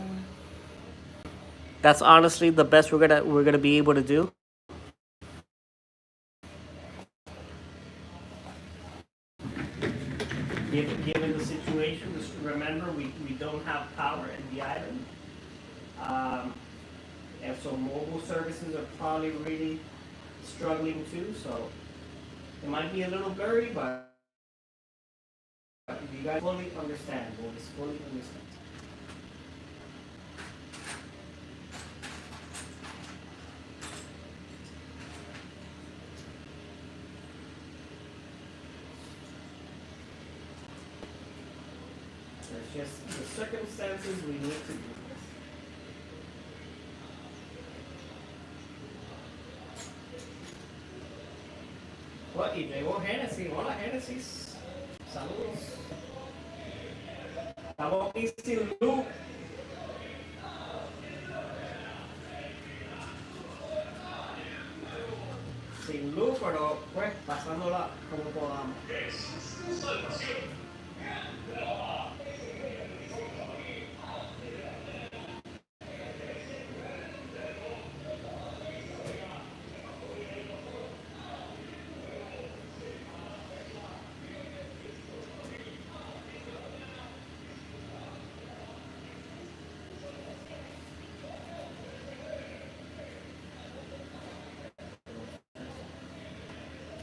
That's honestly the best we're gonna be able to do. Given the situation, just remember we don't have power in the island. And so mobile services are probably really struggling too. So it might be a little blurry, but you guys fully understand. We'll just fully understand. It's just the circumstances we need to do this. What? Y llegó Genesis. Hola, Genesis. Saludos. Estamos aquí sin luz. Sin luz, pero pues pasándola como podamos.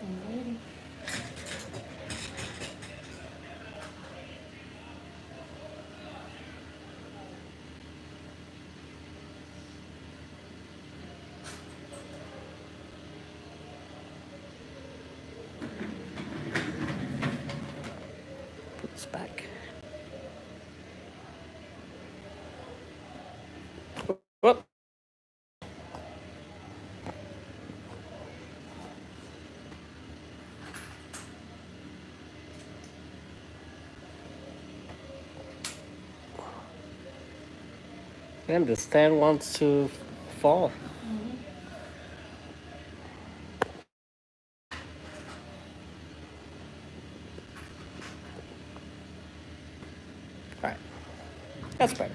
I'm ready. Put this back. Whoop. And the stand wants to fall. All right, that's better.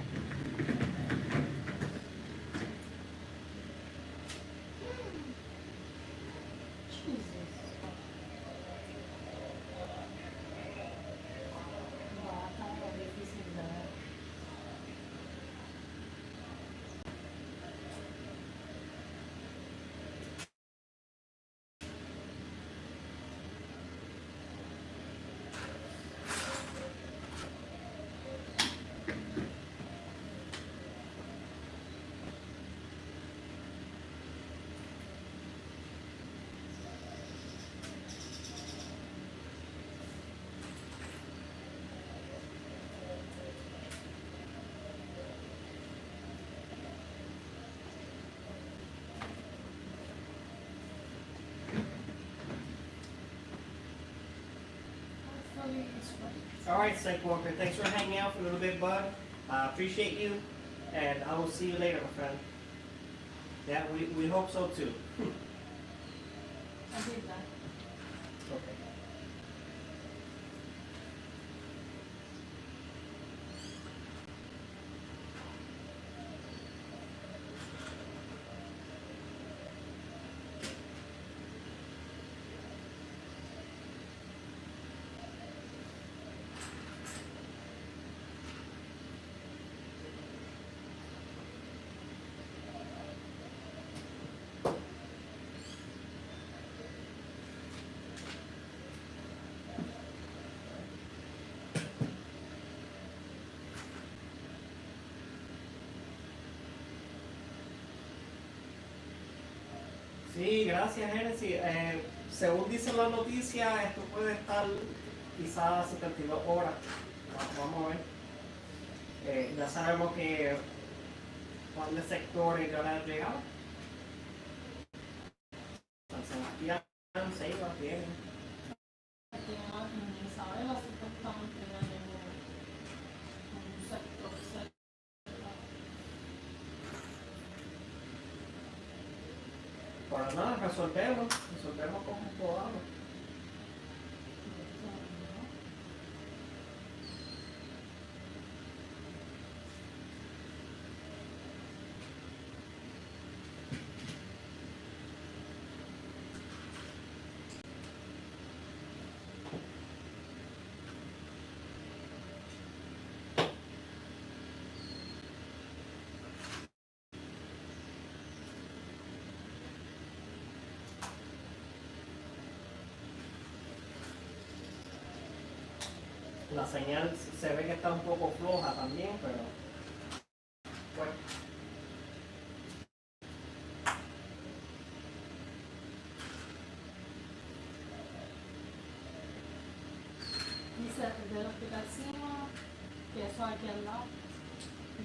All right, Psych Walker. Thanks for hanging out for a little bit, bud. Appreciate you, and I will see you later, my friend. Yeah, we hope so too. I did that. Okay. Sí, gracias, Genesis. Según dicen las noticias, esto puede estar quizás 72 horas. Vamos a ver. Ya sabemos que cuáles sectores ya han llegado. San Sebastián, Ceiba, tienen. Aquí en Isabela supuestamente ya llegó un sector cerca. Para nada, resolvemos como podamos. La señal se ve que está un poco floja también, pero bueno. Dice del hospital Sima, que eso aquí al lado,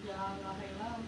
ya lo arreglaron.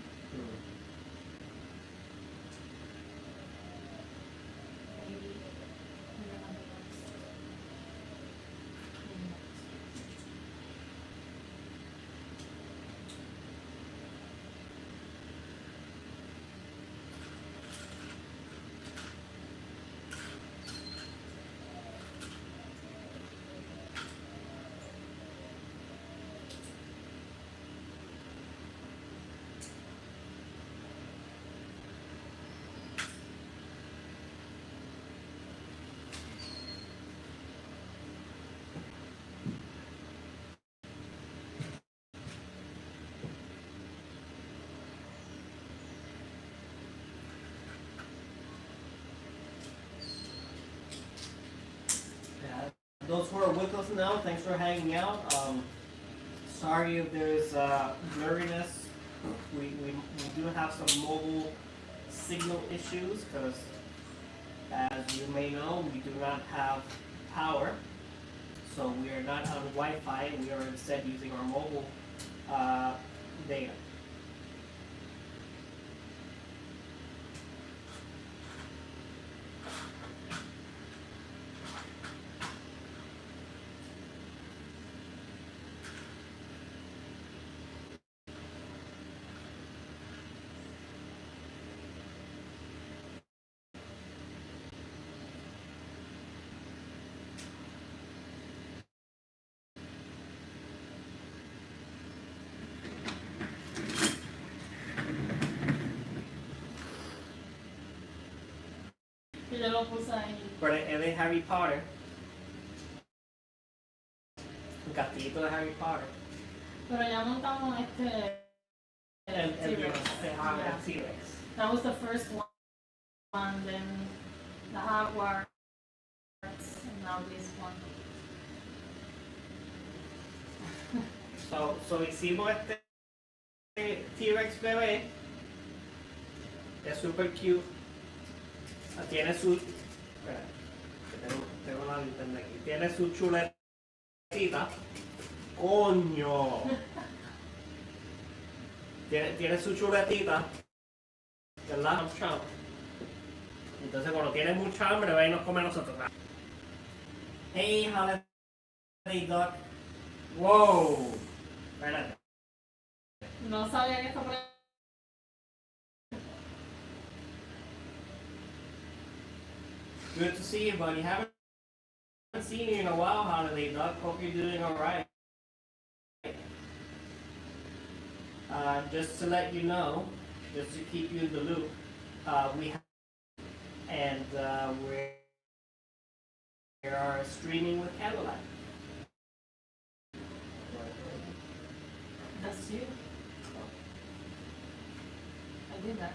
Those who are with us now, thanks for hanging out. Sorry if there's blurriness. We do have some mobile signal issues because, as you may know, we do not have power. So we are not on Wi-Fi. We are instead using our mobile data. Y yo lo puse ahí. Pero es de Harry Potter. El castillito de Harry Potter. Pero ya montamos El T-Rex. Yeah. T-Rex. That was the first one, then the Hogwarts, and now this one. So hicimos este T-Rex bebé. Es super cute. Tiene su. Espera, que tengo la linterna aquí. Tiene su chuletita. ¡Coño! Tiene su chuletita. ¿Verdad? Entonces, cuando tiene mucha hambre, va y nos come a nosotros. Hey, holiday duck. Wow. Espérate. No sabía que esto por ahí. Good to see you, buddy. Haven't seen you in a while, holiday duck. Hope you're doing all right. Just to let you know, just to keep you in the loop, we have, and we are streaming with Candlelight. That's you. I did that.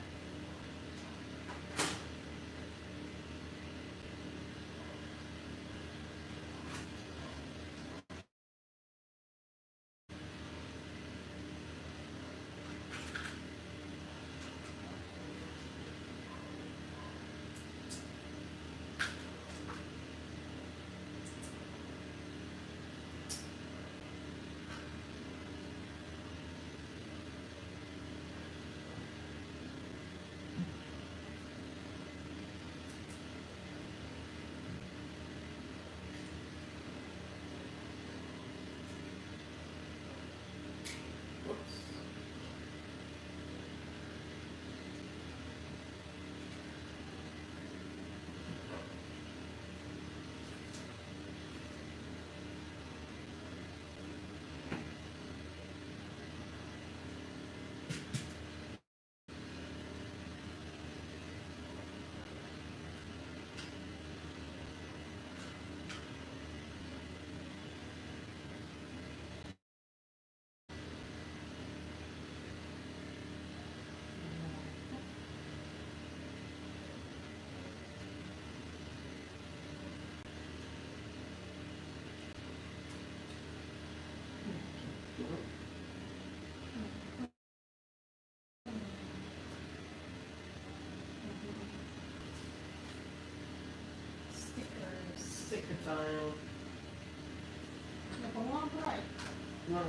No, no,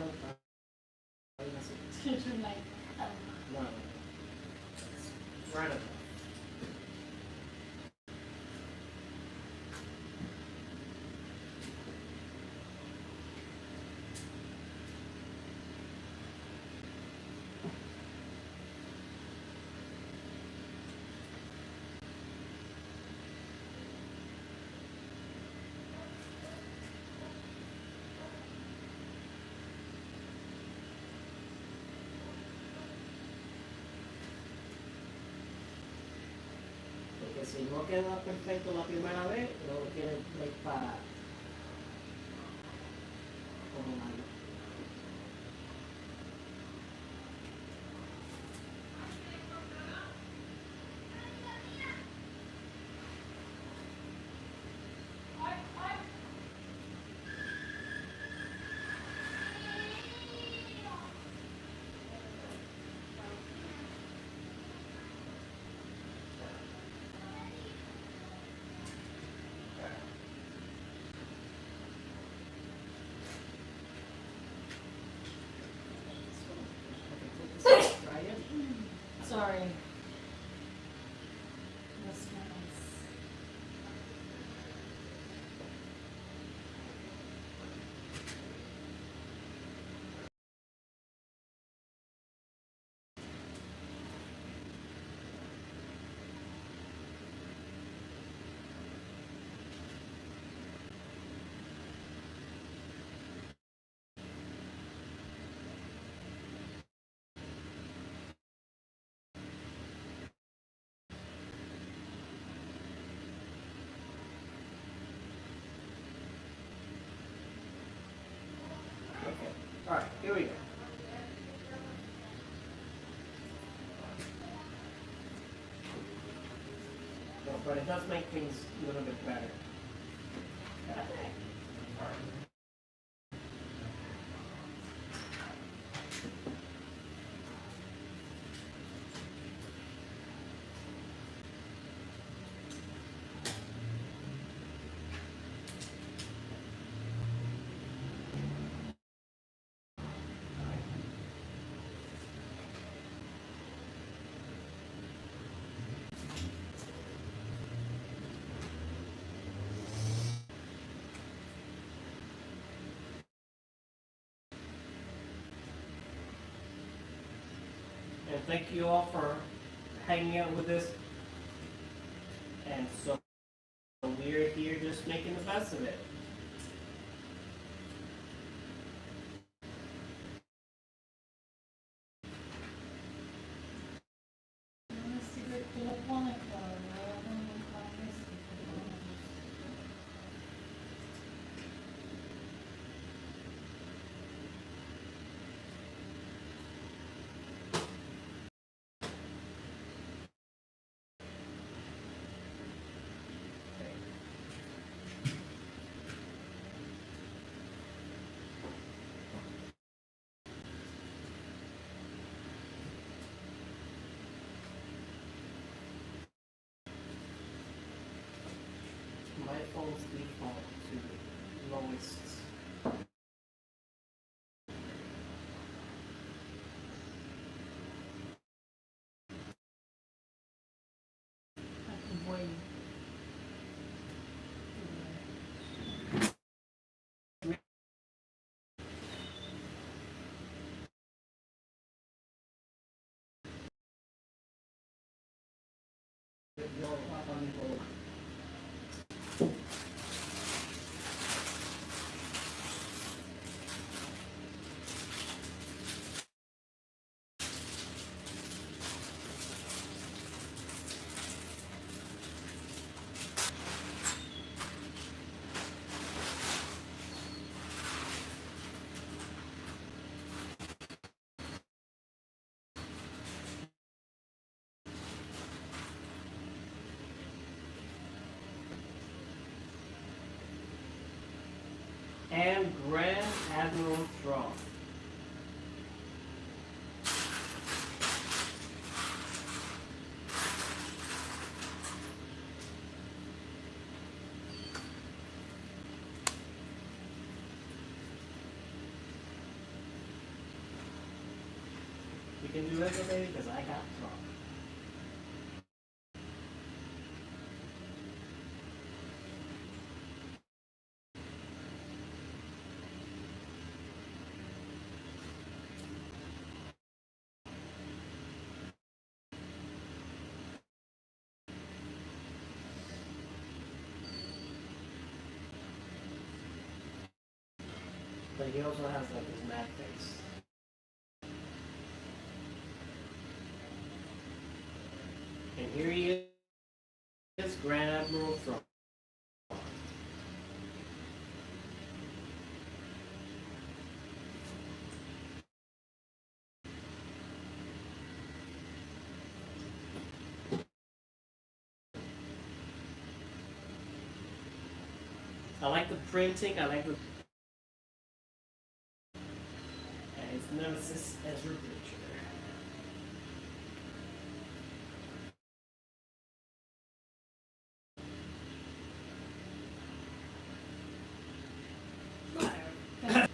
ahí así. Like, No, no. Right up. Porque si no queda perfecto la primera vez, luego quieres break para combinarlo. Try it. Sorry. This smells. Okay. All right, here we go. No, but it does make things a little bit better. And thank you all for hanging out with us. And so we're here just making the best of it. si tú lo pones, pero luego no pones. My phone's default to lowest. Aquí voy. No, up on the road. And Grand Admiral Strong. can do it, baby, because I got drunk. But he also has like his mad face. And here he is, Grand Admiral Thrawn. I like the printing, I like the... And it's Nemesis Ezra Bridger.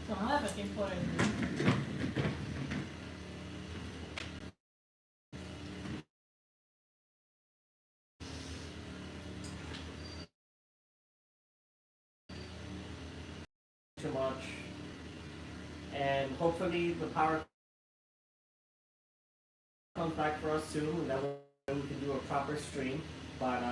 Tomada para quem for aí. Too much. And hopefully the power comes back for us soon. That way we can do a proper stream. But